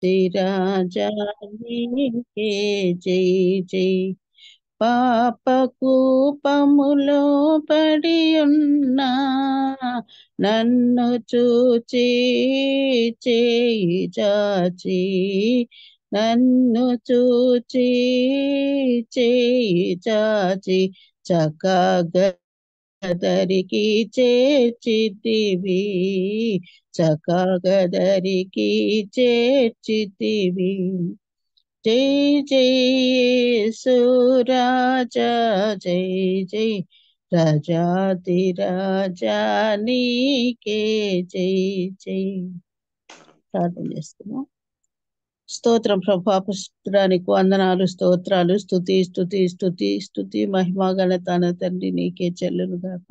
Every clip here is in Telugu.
శ్రీరాజానికే జై జై. పాపకూపములో పడి ఉన్నా నన్ను చూచి చేయి చాచి, నన్ను చూచి చేయి చాచి చక్కగదరికి చేర్చితివి, చక్కగదరికి చేర్చితివి. జై జై యేసురాజా, జై జై రాజాధిరాజా నీకే జై జై. ప్రార్థన చేస్తున్నాం. స్తోత్రం ప్రభా, పుష్కరానికి వందనాలు, స్తోత్రాలు, స్తుతి స్తుతి స్తుతి స్తుతి మహిమ ఘనత తండ్రి నీకే చెల్లును గాక.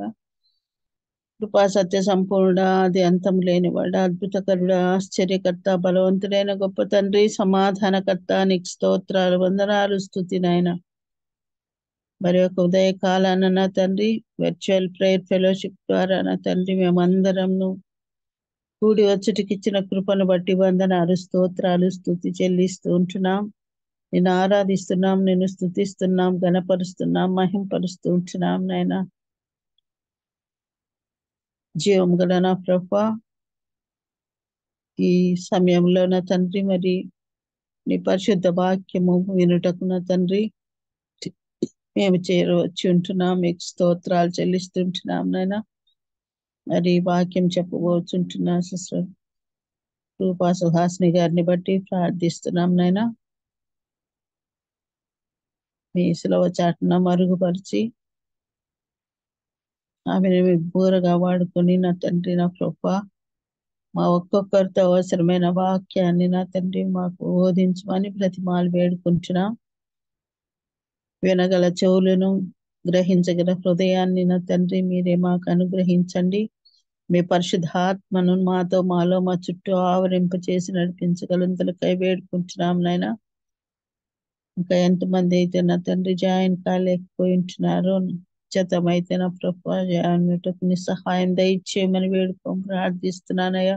కృపా సత్య సంపూర్ణ, అది అంతం లేనివాడ, అద్భుతకరుడ, ఆశ్చర్యకర్త, బలవంతుడైన గొప్ప తండ్రి, సమాధానకర్త, నీకు స్తోత్రాలు, వందనాలు, స్తుతి నాయన. మరి ఒక ఉదయ కాలాన నా తండ్రి, వర్చువల్ ప్రేయర్ ఫెలోషిప్ ద్వారా నా తండ్రి మేమందరం కూడి వచ్చుటికి ఇచ్చిన కృపను బట్టి వందనాలు, స్తోత్రాలు, స్తుతి చెల్లిస్తూ ఉంటున్నాం. నిన్ను ఆరాధిస్తున్నాం, నిన్ను స్తుతిస్తున్నాం, ఘనపరుస్తున్నాం, మహింపరుస్తూ ఉంటున్నాం నాయన. జీవం గల నా ప్రభా, ఈ సమయంలో నా తండ్రి మరి నీ పరిశుద్ధ వాక్యము వినుటకు నా తండ్రి మేము చేరవచ్చి ఉంటున్నాం. మీకు స్తోత్రాలు చెల్లిస్తుంటున్నాం నాయన. మరి వాక్యం చెప్పబోచుంటున్నా సిస్టర్ రూపా సుహాసిని గారిని బట్టి ప్రార్థిస్తున్నాం నాయన. మీ సులవ చాటున మరుగుపరిచి ఆమెను మీ బూరగా వాడుకొని నా తండ్రి నా ప్రభా, మా ఒక్కొక్కరితో అవసరమైన వాక్యాన్ని నా తండ్రి మాకు బోధించమని బ్రతిమాలు వేడుకుంటున్నాం. వినగల చెవులను, గ్రహించగల హృదయాన్ని నా తండ్రి మీరే మాకు అనుగ్రహించండి. మీ పరిశుద్ధాత్మను మాలో మా చుట్టూ ఆవరింప చేసి నడిపించగలంతలకై వేడుకుంటున్నాం నాయన. ఇంకా ఎంతమంది అయితే నా తండ్రి జాయిన్ కాలేకపోయి ఉంటున్నారో, చేతమైతే నా ప్రభా జాయిన్ సహాయం దయచేయమని ప్రార్థిస్తున్నానయ్యా.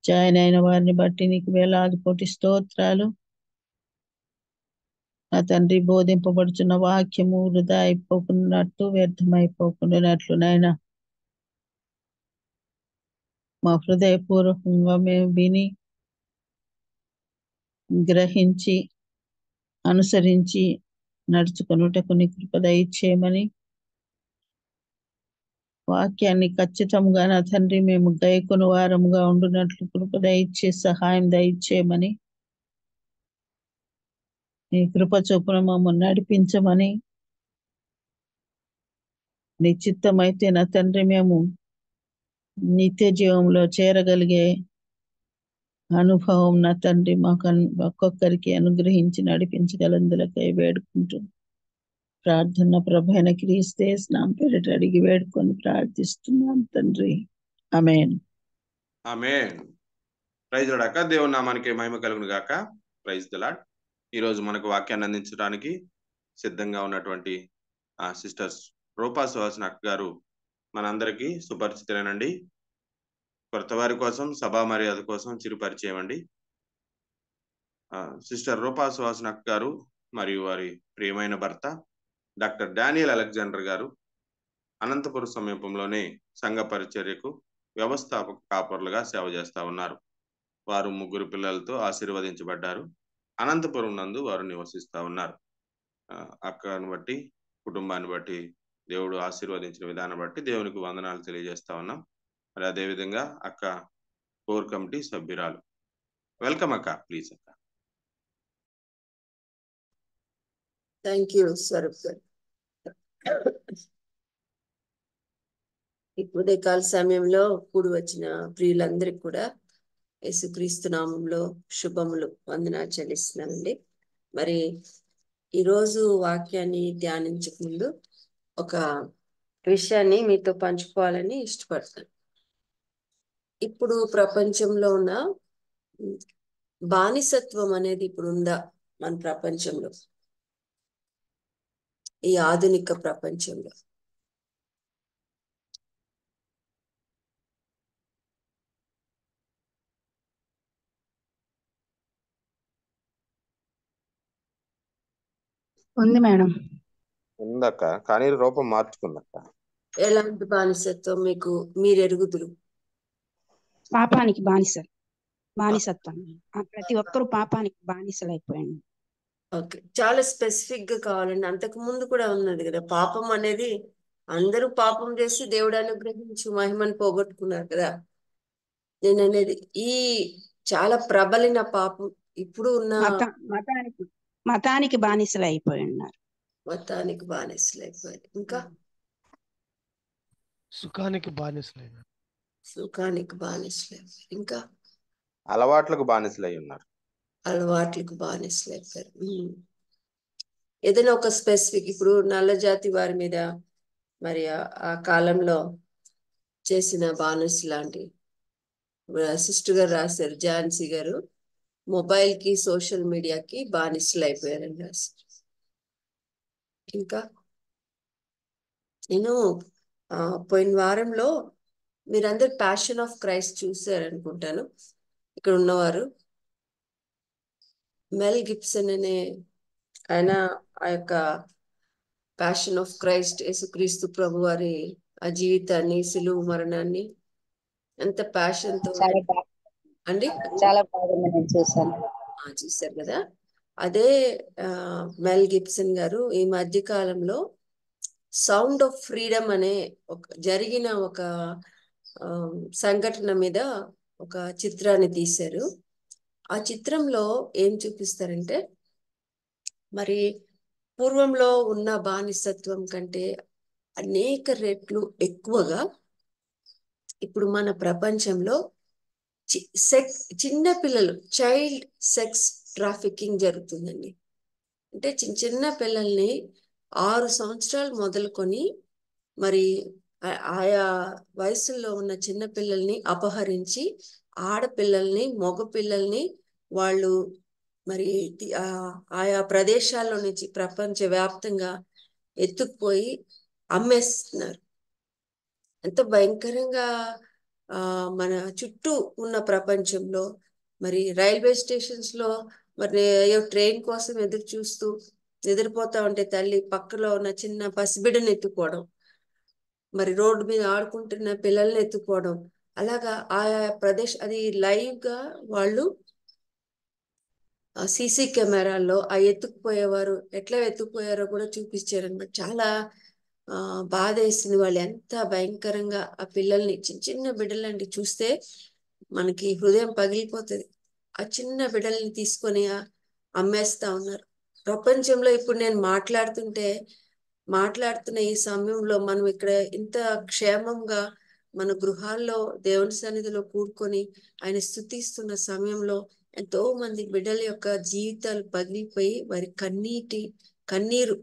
జాయిన్ అయిన వారిని బట్టి నీకు వేలాది కోటి స్తోత్రాలు. నా తండ్రి బోధింపబడుచున్న వాక్యము వృధా అయిపోకున్నట్టు, వ్యర్థమైపోకున్నట్లు నాయన మా హృదయపూర్వకంగా మేము విని గ్రహించి అనుసరించి నడుచుకొనుటకు నీ కృప దయచేయమని, వాక్యాన్ని ఖచ్చితంగా నా తండ్రి మేము గైకొని వారముగా ఉండునట్లు కృప దయచే సహాయం దయచేయమని, నీ కృప చొప్పున మమ్మల్ని నడిపించమని, నీ చిత్తమైతే నా తండ్రి మేము నిత్య జీవంలో చేరగలిగే అనుభవం నా తండ్రి మాకు ఒక్కొక్కరికి అనుగ్రహించి నడిపించగలందులకై వేడుకుంటూ ప్రార్థన ప్రభైన క్రీస్తే స్నాం పేరిట అడిగి వేడుకొని ప్రార్థిస్తున్నాం తండ్రి. ఆమేన్. ఆమేన్. ప్రైజ్ లార్డ్ అక్క. దేవుని నామానికి మహిమ కలుగును గాక. Praise the Lord. ఈ రోజు మనకు వాక్యాన్ని అందించడానికి సిద్ధంగా ఉన్నటువంటి సిస్టర్స్ రూపా సుహాసిని అక్క గారు మనందరికీ సుపరిచితులేనండి. కొత్త వారి కోసం, సభా మర్యాద కోసం చిరు పరిచయం అండి. సిస్టర్ రూపా సుహాసిని అక్క గారు మరియు వారి ప్రియమైన భర్త డాక్టర్ డానియల్ అలెగ్జాండర్ గారు అనంతపురం సమీపంలోనే సంఘ పరిచర్యకు వ్యవస్థాపక కాపరులుగా సేవ చేస్తా ఉన్నారు. వారు 3 పిల్లలతో ఆశీర్వదించబడ్డారు. అనంతపురం నందు వారు నివసిస్తా ఉన్నారు. అక్కను బట్టి, కుటుంబాన్ని బట్టి, దేవుడు ఆశీర్వదించిన విధానం బట్టి దేవునికి వందనాలు తెలియజేస్తా ఉన్నాం. మరి అదే విధంగా అక్క కోర్ కమిటీ సభ్యురాలు. వెల్కమ్ అక్క, ప్లీజ్ అక్క. థ్యాంక్ యూ స్వరూప్ గారు. ఈ ఉదయకాల సమయంలో కూడి వచ్చిన ప్రియులందరికీ కూడా యేసుక్రీస్తు నామంలో శుభములు, వందనాలు చెల్లిస్తున్నానండి. మరి ఈరోజు వాక్యాన్ని ధ్యానించక ముందు ఒక విషయాన్ని మీతో పంచుకోవాలని ఇష్టపడతాను. ఇప్పుడు ప్రపంచంలో ఉన్న బానిసత్వం అనేది ఇప్పుడు ఉందా మన ప్రపంచంలో, ఈ ఆధునిక ప్రపంచంలో? ఉంది మేడం. ఉందక్క, కానీ రూపం మార్చుకుందక్క. ఎలాంటి బానిసత్వం మీకు మీరు ఎరుగుదురు? పాపానికి బానిసత్వం. ప్రతి ఒక్కరూ పాపానికి బానిసలైపోయాడు. ఓకే, చాలా స్పెసిఫిక్ గా కావాలండి. అంతకు ముందు కూడా ఉన్నది కదా, పాపం అనేది అందరూ పాపం చేసి దేవుడు అనుగ్రహించి మహిమను పోగొట్టుకున్నారు కదా. నేను అనేది ఈ చాలా ప్రబలిన పాపం ఇప్పుడు ఉన్న మతానికి బానిసలైపోయినారు. మతానికి బానిసలైపోయారు. ఇంకా సుఖానికి బానిసలైనారు. సుఖానికి బానిసలైపోయారు. ఇంకా అలవాట్లకు బానిసలై ఉన్నారు. అలవాట్లకు బానిసలైపోయారు. ఏదైనా ఒక స్పెసిఫిక్, ఇప్పుడు నల్ల జాతి వారి మీద మరి ఆ కాలంలో చేసిన బానిస లాంటి సిస్టర్ గారు రాశారు, ఝాన్సీ గారు, మొబైల్ కి సోషల్ మీడియాకి బానిసలు అయిపోయారని రాశారు. ఇంకా నేను పోయిన వారంలో మీరందరు ప్యాషన్ ఆఫ్ క్రైస్ట్ చూసారనుకుంటాను ఇక్కడ ఉన్నవారు. మెల్ గిబ్సన్ అనే ఆయన ఆ యొక్క ప్యాషన్ ఆఫ్ క్రైస్ట్, యేసుక్రీస్తు ప్రభు వారి ఆ జీవితాన్ని, సిలువు మరణాన్ని ఎంత ప్యాషన్ తో అండి చాలా బాగుంది, నేను చూసాను. చూశారు కదా. అదే మెల్ గిబ్సన్ గారు ఈ మధ్య కాలంలో సౌండ్ ఆఫ్ ఫ్రీడమ్ అనే జరిగిన ఒక సంఘటన మీద ఒక చిత్రాన్ని తీశారు. ఆ చిత్రంలో ఏం చూపిస్తారంటే, మరి పూర్వంలో ఉన్న బానిసత్వం కంటే అనేక రెట్లు ఎక్కువగా ఇప్పుడు మన ప్రపంచంలో చిన్న పిల్లలు, చైల్డ్ సెక్స్ ట్రాఫికింగ్ జరుగుతుందండి. అంటే చిన్న చిన్న పిల్లల్ని 6 సంవత్సరాలు మొదలుకొని మరి ఆయా వయసుల్లో ఉన్న చిన్న పిల్లల్ని అపహరించి, ఆడపిల్లల్ని, మగ పిల్లల్ని వాళ్ళు మరి ఆయా ప్రదేశాల్లో నుంచి ప్రపంచ వ్యాప్తంగా ఎత్తుకుపోయి అమ్మేస్తున్నారు. ఎంత భయంకరంగా మన చుట్టూ ఉన్న ప్రపంచంలో మరి రైల్వే స్టేషన్స్ లో మరి ట్రైన్ కోసం ఎదురు చూస్తూ నిద్రపోతా ఉంటే తల్లి పక్కలో ఉన్న చిన్న పసిబిడ్డను ఎత్తుకోవడం, మరి రోడ్డు మీద ఆడుకుంటున్న పిల్లల్ని ఎత్తుకోవడం, అలాగా ఆయా అది లైవ్ గా వాళ్ళు సీసీ కెమెరాల్లో ఆ ఎత్తుకుపోయేవారు ఎట్లా ఎత్తుకుపోయారో కూడా చూపించారనమాట. చాలా బాధ వేసింది. వాళ్ళు ఎంత భయంకరంగా ఆ పిల్లల్ని, చిన్న చిన్న బిడ్డలండి, చూస్తే మనకి హృదయం పగిలిపోతుంది. ఆ చిన్న బిడ్డల్ని తీసుకొని అమ్మేస్తా ఉన్నారు. ప్రపంచంలో ఇప్పుడు నేను మాట్లాడుతున్న ఈ సమయంలో మనం ఇక్కడ ఇంత క్షేమంగా మన గృహాల్లో దేవుని సన్నిధిలో కూడుకొని ఆయన స్తుతిస్తున్న సమయంలో ఎంతో మంది బిడ్డల యొక్క జీవితాలు పగిలిపోయి వారి కన్నీరు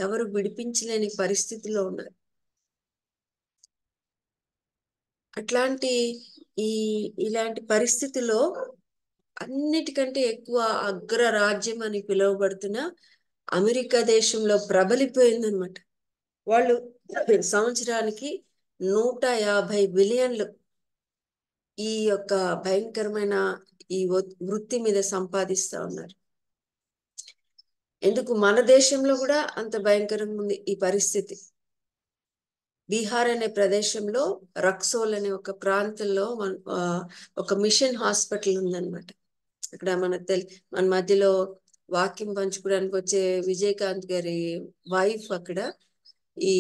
ఎవరు విడిపించలేని పరిస్థితిలో ఉన్నారు. ఇలాంటి పరిస్థితిలో అన్నిటికంటే ఎక్కువ అగ్ర రాజ్యం అని పిలువబడుతున్న అమెరికా దేశంలో ప్రబలిపోయిందనమాట. వాళ్ళు సంవత్సరానికి 150 బిలియన్లు ఈ యొక్క భయంకరమైన ఈ వృత్తి మీద సంపాదిస్తా ఉన్నారు. ఎందుకు మన దేశంలో కూడా అంత భయంకరంగా ఉంది ఈ పరిస్థితి. బీహార్ అనే ప్రదేశంలో రక్సోల్ అనే ఒక ప్రాంతంలో ఒక మిషన్ హాస్పిటల్ ఉందన్నమాట. అక్కడ మన మధ్యలో వాక్యం పంచుకోవడానికి వచ్చే విజయకాంత్ గారి వైఫ్ అక్కడ ఈ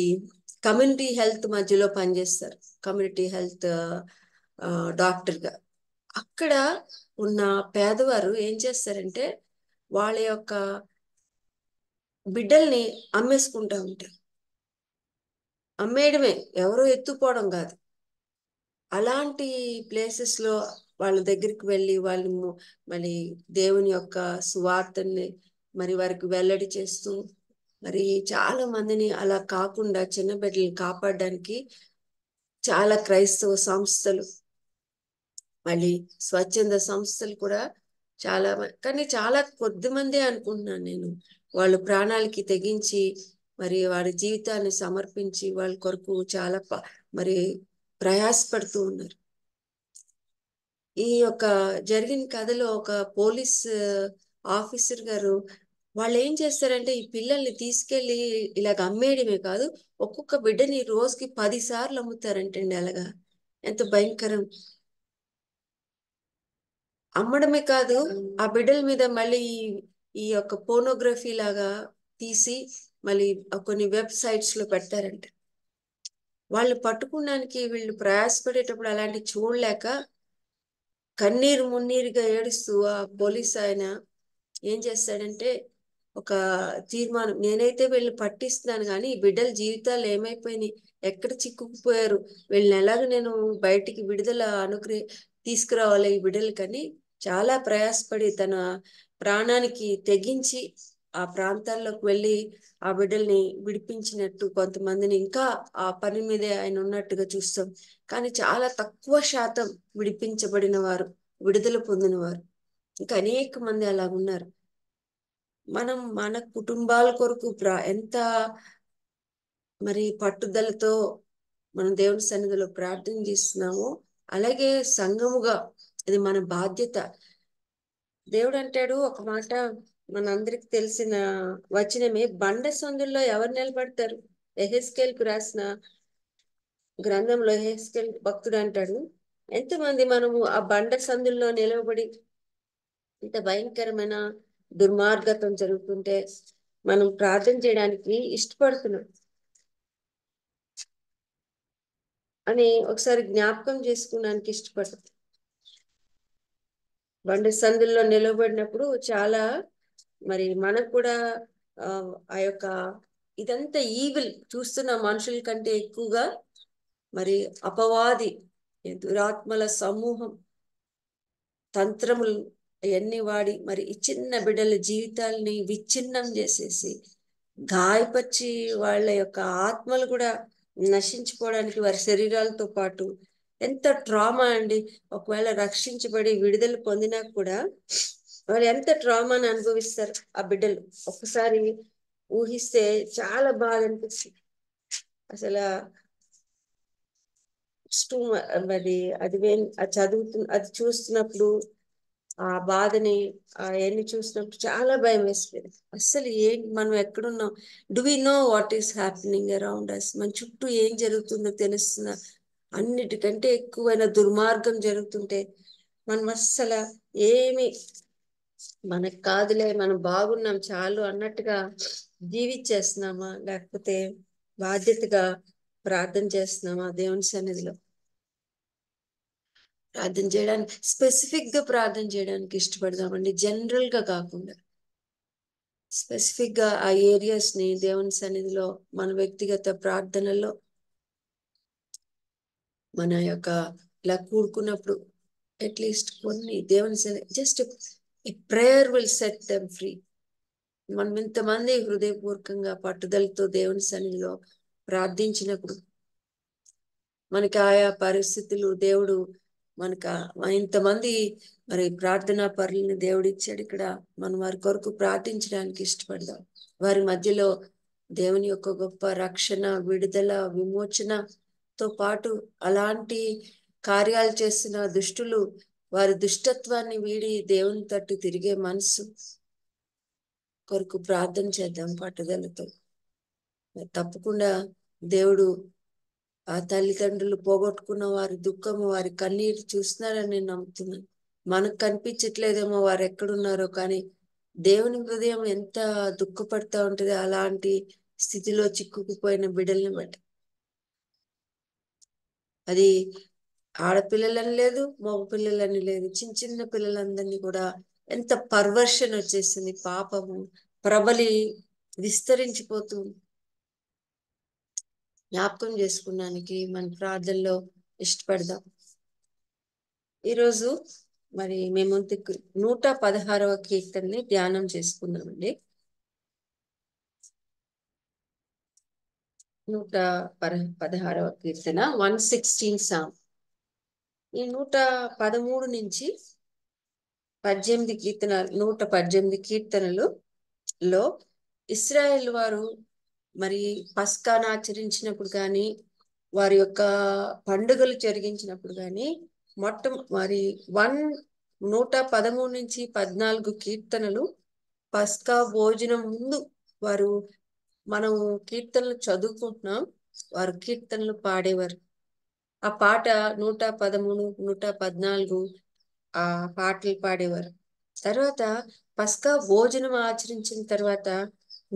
కమ్యూనిటీ హెల్త్ మధ్యలో పనిచేస్తారు, కమ్యూనిటీ హెల్త్ డాక్టర్ గా. అక్కడ ఉన్న పేదవారు ఏం చేస్తారంటే వాళ్ళ యొక్క బిడ్డల్ని అమ్మేసుకుంటా ఉంటారు. అమ్మేయడమే, ఎవరో ఎత్తుపోవడం కాదు. అలాంటి ప్లేసెస్ లో వాళ్ళ దగ్గరికి వెళ్ళి వాళ్ళు మరి దేవుని యొక్క సువార్తని మరి వారికి వెల్లడి చేస్తూ మరి చాలా మందిని అలా కాకుండా చిన్న బిడ్డల్ని కాపాడడానికి చాలా క్రైస్తవ సంస్థలు, మళ్ళీ స్వచ్ఛంద సంస్థలు కూడా కానీ చాలా కొద్ది మందే అనుకుంటున్నాను నేను, వాళ్ళు ప్రాణాలకి తెగించి మరి వారి జీవితాన్ని సమర్పించి వాళ్ళ కొరకు చాలా మరి ప్రయాసపడుతూ ఉన్నారు. ఈ యొక్క జరిగిన కథలో ఒక పోలీస్ ఆఫీసర్ గారు వాళ్ళు ఏం చేస్తారంటే ఈ పిల్లల్ని తీసుకెళ్లి ఇలాగ అమ్మేయడమే కాదు, ఒక్కొక్క బిడ్డని రోజుకి 10 సార్లు అమ్ముతారంటండి. అలాగా ఎంత భయంకరం. అమ్మడమే కాదు, ఆ బిడ్డల మీద మళ్ళీ ఈ యొక్క పోర్నోగ్రఫీ లాగా తీసి మళ్ళీ కొన్ని వెబ్సైట్స్ లో పెడతారంట. వాళ్ళు పట్టుకోవడానికి వీళ్ళు ప్రయాసపడేటప్పుడు అలాంటి చూడలేక కన్నీరు మున్నీరుగా ఏడుస్తూ ఆ పోలీస్ ఆయన ఏం చేస్తాడంటే ఒక తీర్మానం, నేనైతే వీళ్ళని పట్టిస్తున్నాను కానీ ఈ బిడ్డల జీవితాలు ఏమైపోయినాయి, ఎక్కడ చిక్కుకుపోయారు, వీళ్ళని ఎలాగ నేను బయటికి విడుదల తీసుకురావాలి ఈ బిడ్డలకని చాలా ప్రయాసపడి తన ప్రాణానికి తెగించి ఆ ప్రాంతాల్లోకి వెళ్ళి ఆ బిడ్డల్ని విడిపించినట్టు, కొంతమందిని ఇంకా ఆ పని మీదే ఆయన ఉన్నట్టుగా చూస్తాం. కానీ చాలా తక్కువ శాతం విడిపించబడిన వారు, విడుదల పొందిన వారు ఇంకా అనేక మంది అలా ఉన్నారు. మనం మన కుటుంబాల కొరకు ఎంత మరి పట్టుదలతో మనం దేవుని సన్నిధిలో ప్రార్థన చేస్తున్నామో, అలాగే సంఘముగా ఇది మన బాధ్యత. దేవుడు అంటాడు ఒక మాట, మనందరికి తెలిసిన వచనమే, బండ సందుల్లో ఎవరు నిలబడతారు? యెహెజ్కేలుకు రాసిన గ్రంథంలో యెహెజ్కేలు భక్తుడు అంటాడు, ఎంతమంది మనము ఆ బండ సందుల్లో నిలబడి ఇంత భయంకరమైన దుర్మార్గతం జరుగుతుంటే మనం ప్రార్థన చేయడానికి ఇష్టపడుతున్నాం అని ఒకసారి జ్ఞాపకం చేసుకోవడానికి ఇష్టపడతాం. బండ సందుల్లో నిలబడినప్పుడు చాలా మరి మనకు కూడా ఆ యొక్క ఇదంతా ఈవిల్ చూస్తున్న మనుషుల కంటే ఎక్కువగా మరి అపవాది దురాత్మల సమూహం తంత్రములు అవన్నీ వాడి మరి ఈ చిన్న బిడ్డల జీవితాలని విచ్ఛిన్నం చేసేసి గాయపరిచి వాళ్ళ యొక్క ఆత్మలు కూడా నశించిపోవడానికి వారి శరీరాలతో పాటు ఎంత ట్రామా అండి. ఒకవేళ రక్షించబడి విడుదల పొందినా కూడా వాళ్ళు ఎంత ట్రామాని అనుభవిస్తారు ఆ బిడ్డలు. ఒక్కసారి ఊహిస్తే చాలా బాధ అనిపిస్తుంది. అసలు మరి అది అది చూస్తున్నప్పుడు ఆ బాధని అవన్నీ చూసినప్పుడు చాలా భయం వేసిపోయింది. అస్సలు మనం ఎక్కడున్నాం, do we know what is happening around us, మన చుట్టూ ఏం జరుగుతుందో తెలుస్తున్నా, అన్నిటికంటే ఎక్కువైన దుర్మార్గం జరుగుతుంటే మనం అస్సలు ఏమి మనకు కాదులే, మనం బాగున్నాం చాలు అన్నట్టుగా జీవించేస్తున్నామా, లేకపోతే బాధ్యతగా ప్రార్థన చేస్తున్నామా దేవుని సన్నిధిలో? ప్రార్థన చేయడానికి స్పెసిఫిక్ గా ప్రార్థన చేయడానికి ఇష్టపడదామండి, జనరల్ గా కాకుండా స్పెసిఫిక్ గా ఆ ఏరియాస్ ని దేవుని సన్నిధిలో మన వ్యక్తిగత ప్రార్థనలో మన యొక్క ఇలా కూడుకున్నప్పుడు అట్లీస్ట్ కొన్ని దేవుని సన్నిధి just a prayer will set them free. మనం ఇంతమంది హృదయపూర్వకంగా పట్టుదలతో దేవుని సన్నిధిలో ప్రార్థించినప్పుడు మనకి ఆయా పరిస్థితులు దేవుడు మనకు ఇంతమంది మరి ప్రార్థనా పరులని దేవుడు ఇచ్చాడు. ఇక్కడ మనం వారి కొరకు ప్రార్థించడానికి ఇష్టపడదాం. వారి మధ్యలో దేవుని యొక్క గొప్ప రక్షణ, విడుదల, విమోచనతో పాటు అలాంటి కార్యాలు చేసిన దుష్టులు వారి దుష్టత్వాన్ని వీడి దేవుని తట్టు తిరిగే మనసు కొరకు ప్రార్థన చేద్దాం పట్టుదలతో. తప్పకుండా దేవుడు ఆ తల్లిదండ్రులు పోగొట్టుకున్న వారి దుఃఖము, వారి కన్నీరు చూస్తున్నారని నేను నమ్ముతున్నాను. మనకు కనిపించట్లేదేమో వారు ఎక్కడున్నారో, కానీ దేవుని హృదయం ఎంత దుఃఖపడతా ఉంటది అలాంటి స్థితిలో చిక్కుకుపోయిన బిడ్డల్ని బట్టి. అది ఆడపిల్లలని లేదు, మగ పిల్లలని లేదు, చిన్న చిన్న పిల్లలందరినీ కూడా ఎంత పర్వర్షన్ వచ్చేసింది, పాపము ప్రబలి విస్తరించిపోతుంది. జ్ఞాపకం చేసుకున్నానికి మన ప్రార్థనలో ఇష్టపడదాం. ఈరోజు మరి మేము 116వ కీర్తనని ధ్యానం చేసుకున్నామండి. 116వ కీర్తన 116 సాంగ్. ఈ 113 నుంచి 18 కీర్తనలు, 118 కీర్తనలు ఇశ్రాయేల్ వారు మరి పస్కాను ఆచరించినప్పుడు కానీ, వారి యొక్క పండుగలు జరిగించినప్పుడు కానీ మరి 113 నుంచి 14 కీర్తనలు పస్కా భోజనం ముందు వారు, మనం కీర్తనలు చదువుకుంటున్నాం, వారు కీర్తనలు పాడేవారు. ఆ పాట 113, 114 ఆ పాటలు పాడేవారు. తర్వాత పస్కా భోజనం ఆచరించిన తర్వాత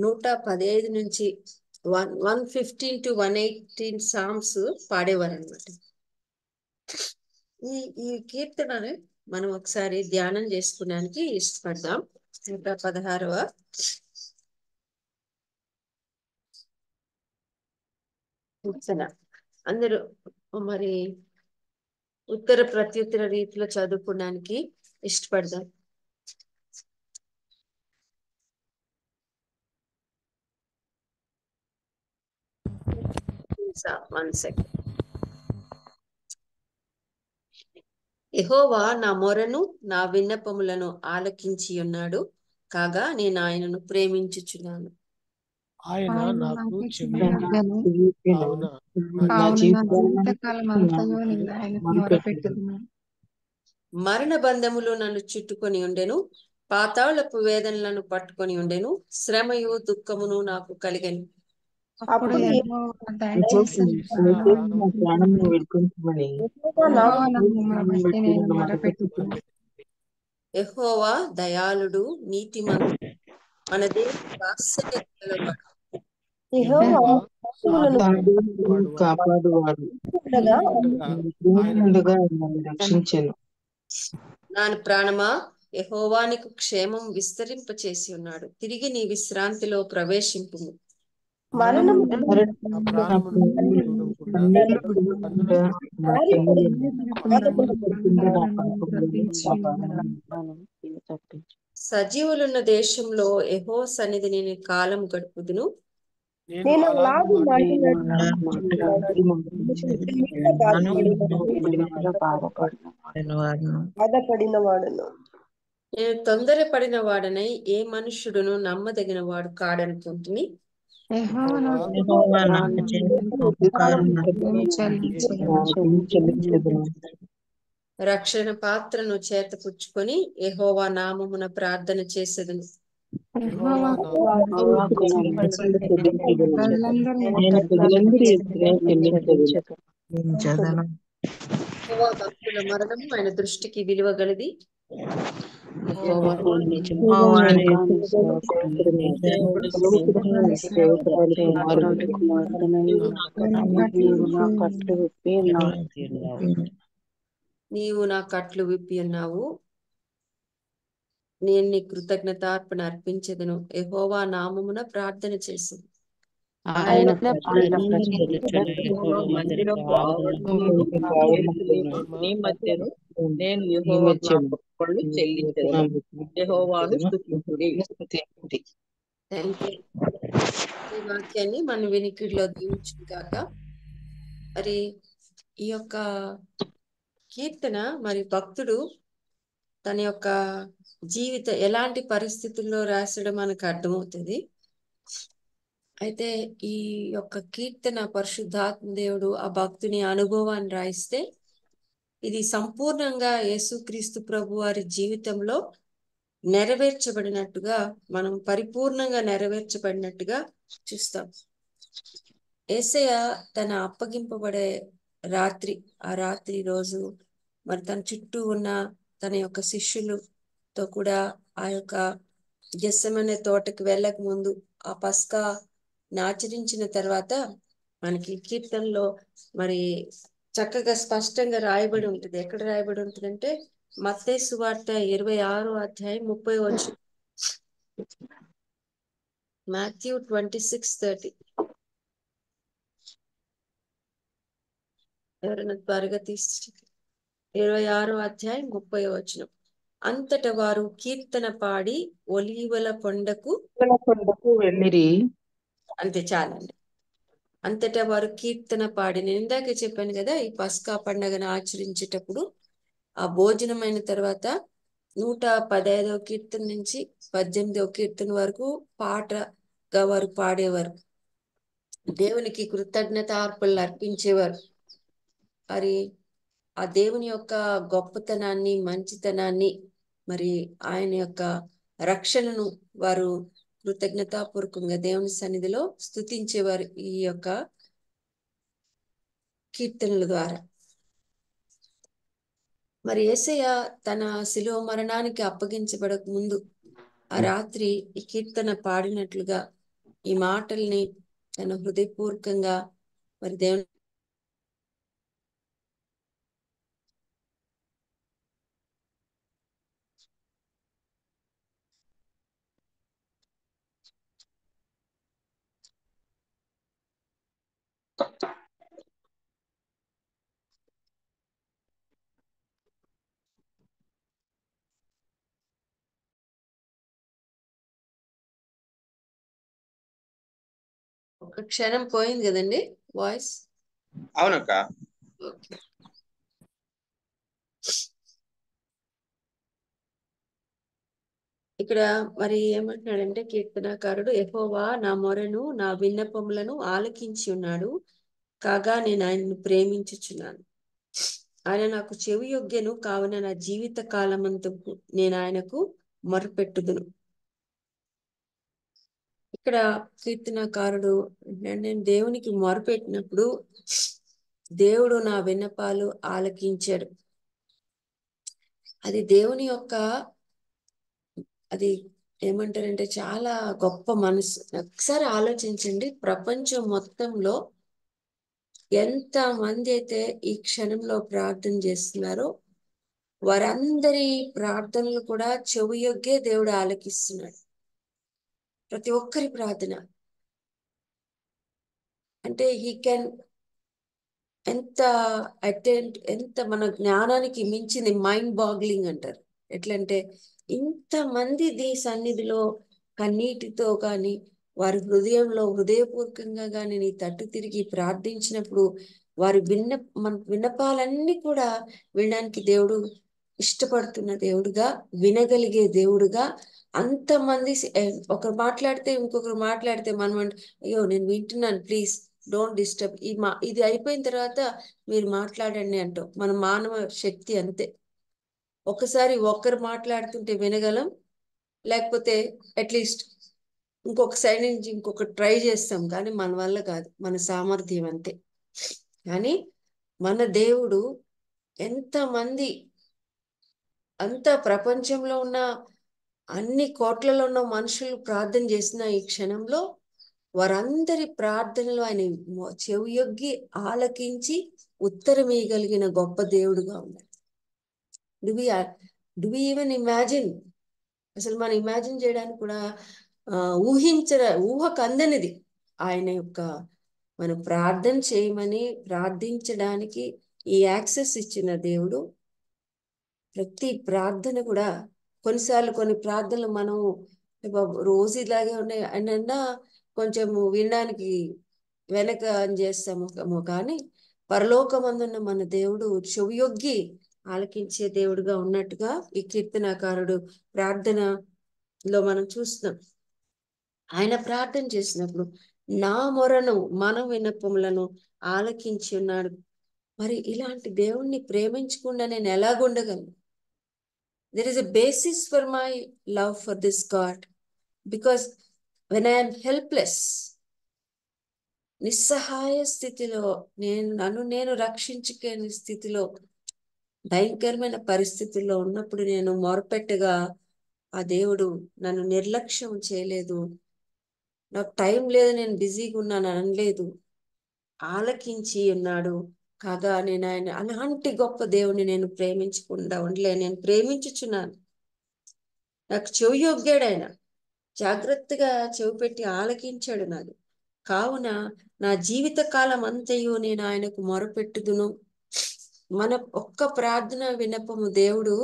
115 నుంచి 115 to 118 సాంగ్స్ పాడేవారు అనమాట. ఈ కీర్తనని మనం ఒకసారి ధ్యానం చేసుకోవడానికి ఇష్టపడదాం. 116వ కీర్తన అందరూ మరి ఉత్తర ప్రత్యుత్తర రీతిలో చదువుకోవడానికి ఇష్టపడదాం. One second. యెహోవా నా మొరను నా విన్నపములను ఆలకించి ఉన్నాడు కాగా నేను ఆయనను ప్రేమించుచున్నాను. ఆయన ఆయన నాకు నాకు చెవి చెవియొగ్గను. కావున కావున నా జీవితకాలం అంతయు నేను ఆయనకు మొరపెట్టుదును. మరణ బంధములు నన్ను చుట్టుకొని ఉండెను, పాతాళపు వేదనలను పట్టుకొని ఉండెను, శ్రమయు దుఃఖమును నాకు కలిగెను. అప్పుడు యెహోవా దయచేసి నా ప్రాణమును విడిపించమని యెహోవా నామమును బట్టి నేను మొరపెట్టుదును. యెహోవా దయాళుడు నీతిమంతుడు, మన దేవుడు వాత్సల్యం గలవాడు. యెహోవా సాధువులను కాపాడువాడు ఉండగా ఉండగా నన్ను రక్షించెను. నా ప్రాణమా యెహోవానికి క్షేమం విస్తరింప చేసి ఉన్నాడు, తిరిగి నీ విశ్రాంతిలో ప్రవేశింపుము. మరణము నా నా ప్రాణమును చూడకుండా కన్నీళ్లు తుడవకుండా నా చెవులను బాధపడకుండా నా నన్ను పాపములను రక్షించుము. సజీవులున్న దేశంలో యెహో సన్నిధిని నేను కాలం గడుపుదును. నేను అలాగు బాధపడిన వాడును. నేను తొందరపడిన వాడనై ఏ మనుష్యుడును నమ్మదగిన వాడు కాడనుకుంటుని. యెహోవా నాకు చేసిన ఉపకారములకు నేను చెల్లించెదను. రక్షణ పాత్రను చేతపుచ్చుకొని యెహోవా నామమున ప్రార్థన చేసేదను. యెహోవా ఆయన ప్రజలందరి ఎదుట చెల్లించెదను. యెహోవా భక్తుల మరణము ఆయన దృష్టికి విలువ గలది. నీవు నా కట్లు విప్పి ఉన్నావు, నేను నీ కృతజ్ఞతార్పణ అర్పించెదను. యెహోవా నామమున ప్రార్థన చేసి ఆయన నీ మధ్యను నేను యెహోవా జ్ఞాపకములు చెల్లించెదను. యెహోవాను స్తుతించుడి. ఈ వాక్యాన్ని మన వినికిడిలో దీవించును గాక. మరి ఈ యొక్క కీర్తన మరి భక్తుడు తన యొక్క ఎలాంటి పరిస్థితుల్లో రాసడం మనకు అర్థమవుతుంది. అయితే ఈ యొక్క కీర్తన పరిశుద్ధాత్మ దేవుడు ఆ భక్తుని అనుభవాన్ని రాయిస్తే ఇది సంపూర్ణంగా యేసుక్రీస్తు ప్రభు వారి జీవితంలో నెరవేర్చబడినట్టుగా, మనం పరిపూర్ణంగా నెరవేర్చబడినట్టుగా చూస్తాం. యేసయ్య తన అప్పగింపబడే రాత్రి, ఆ రాత్రి రోజు మరి తన చుట్టూ ఉన్న తన యొక్క శిష్యులతో కూడా ఆ యొక్క గెత్సెమనే తోటకి వెళ్ళక ముందు ఆ పస్కా ఆచరించిన తర్వాత మనకి కీర్తనలో మరి చక్కగా స్పష్టంగా రాయబడి ఉంటుంది. ఎక్కడ రాయబడి ఉంటుందంటే మత్తయి సువార్త 26వ అధ్యాయం 30వ వచనం. మాథ్యూ 26:30. ఎవరైనా త్వరగా తీసి 26వ అధ్యాయం 30వ వచనం. అంతట వారు కీర్తన పాడి ఒలీవల కొండకు వెళ్ళిరి. అంతే చాలండి. అంతటా వారు కీర్తన పాడి, నేను ఇందాకే చెప్పాను కదా, ఈ పస్కా పండుగను ఆచరించేటప్పుడు ఆ భోజనమైన తర్వాత 115వ కీర్తన నుంచి 18వ కీర్తన వరకు పాటగా వారు పాడేవారు. దేవునికి కృతజ్ఞత అర్పణలు అర్పించేవారు. మరి ఆ దేవుని యొక్క గొప్పతనాన్ని, మంచితనాన్ని, మరి ఆయన యొక్క రక్షణను వారు కృతజ్ఞతాపూర్వకంగా దేవుని సన్నిధిలో స్తుతించేవారు ఈ యొక్క కీర్తనల ద్వారా. మరి యేసయ్య తన శిలువ మరణానికి అప్పగించబడక ముందు ఆ రాత్రి ఈ కీర్తన పాడినట్లుగా ఈ మాటల్ని తన హృదయపూర్వకంగా మరి దేవుని ఒక క్షణం పోయింది కదండి వాయిస్. అవునక్క. ఓకే. ఇక్కడ మరి ఏమంటున్నాడంటే కీర్తనకారుడు, యెహోవా నా మొరను నా విన్నపములను ఆలకించి ఉన్నాడు, కాగా నేను ఆయనను ప్రేమించుచున్నాను. ఆయన నాకు చెవి యొగ్గెను, కావున నా జీవిత కాలమంతకు నేను ఆయనకు మొరపెట్టుదును. ఇక్కడ కీర్తనకారుడు నేను దేవునికి మొరపెట్టినప్పుడు దేవుడు నా విన్నపాలు ఆలకించాడు. అది దేవుని యొక్క అది ఏమంటారంటే చాలా గొప్ప మనసు. ఒకసారి ఆలోచించండి, ప్రపంచం మొత్తంలో ఎంత మంది అయితే ఈ క్షణంలో ప్రార్థన చేస్తున్నారో వారందరి ప్రార్థనలు కూడా చెవియొగ్గే దేవుడు ఆలకిస్తున్నాడు. ప్రతి ఒక్కరి ప్రార్థన అంటే హీ కెన్ ఎంత ఎంత మన జ్ఞానానికి మించింది, మైండ్ బాగ్లింగ్ అంటారు. ఎట్లంటే ఇంతమంది సన్నిధిలో కన్నీటితో కానీ వారి హృదయంలో హృదయపూర్వకంగా కానీ నీ తట్టు తిరిగి ప్రార్థించినప్పుడు వారి మన విన్నపాలన్నీ కూడా వినడానికి దేవుడు ఇష్టపడుతున్న దేవుడుగా, వినగలిగే దేవుడుగా, అంతమంది ఒకరు మాట్లాడితే ఇంకొకరు మాట్లాడితే మనం అయ్యో నేను వింటున్నాను, ప్లీజ్ డోంట్ డిస్టర్బ్, ఇది అయిపోయిన తర్వాత మీరు మాట్లాడండి అంటాం. మన మానవ శక్తి అంతే. ఒకసారి ఒక్కరు మాట్లాడుతుంటే వినగలం, లేకపోతే అట్లీస్ట్ ఇంకొక సైడ్ నుంచి ఇంకొక ట్రై చేస్తాం, కానీ మన వల్ల కాదు, మన సామర్థ్యం అంతే. కానీ మన దేవుడు ఎంతమంది అంత ప్రపంచంలో ఉన్న అన్ని కోట్లలో ఉన్న మనుషులు ప్రార్థన చేసిన ఈ క్షణంలో వారందరి ప్రార్థనలు ఆయన చెవియొగ్గి ఆలకించి ఉత్తరం ఇవ్వగలిగిన గొప్ప దేవుడుగా ఉన్నాడు. Do we even imagine? అసలు మనం ఇమాజిన్ చేయడానికి కూడా ఊహకు అందనిది ఆయన యొక్క మనం ప్రార్థన చేయమని ప్రార్థించడానికి ఈ యాక్సెస్ ఇచ్చిన దేవుడు. ప్రతి ప్రార్థన కూడా కొన్నిసార్లు కొన్ని ప్రార్థనలు మనం రోజు ఇలాగే ఉన్నాయి అన్నా కొంచెం వినడానికి వెనక అని చేస్తాము, కానీ పరలోకమందున్న మన దేవుడు చెవియొగ్గి ఆలకించే దేవుడుగా ఉన్నట్టుగా ఈ కీర్తనాకారుడు ప్రార్థనలో మనం చూస్తున్నాం. ఆయన ప్రార్థన చేసినప్పుడు నా మొరను మన విన్నపములను ఆలకించి ఉన్నాడు. మరి ఇలాంటి దేవుణ్ణి ప్రేమించకుండా నేను ఎలాగుండగలను? There is a basis for my love for this God, because when I am helpless, నిస్సహాయ స్థితిలో నేను రక్షించుకోని స్థితిలో భయంకరమైన పరిస్థితుల్లో ఉన్నప్పుడు నేను మొరపెట్టగా ఆ దేవుడు నన్ను నిర్లక్ష్యం చేయలేదు, నాకు టైం లేదు, నేను బిజీగా ఉన్నాను అనలేదు, ఆలకించి ఉన్నాడు. కాగా నేను ఆయన అలాంటి గొప్ప దేవుని నేను ప్రేమించకుండా ఉండలే. నేను ప్రేమించుచున్నాను. నాకు చెవి యొగ్గాడు, ఆయన జాగ్రత్తగా చెవి పెట్టి ఆలకించాడు నాది. కావున నా జీవిత కాలం అంతయు నేను ఆయనకు మొరపెట్టుదును. మన ఒక్క ప్రార్థన విన్నపము దేవుడు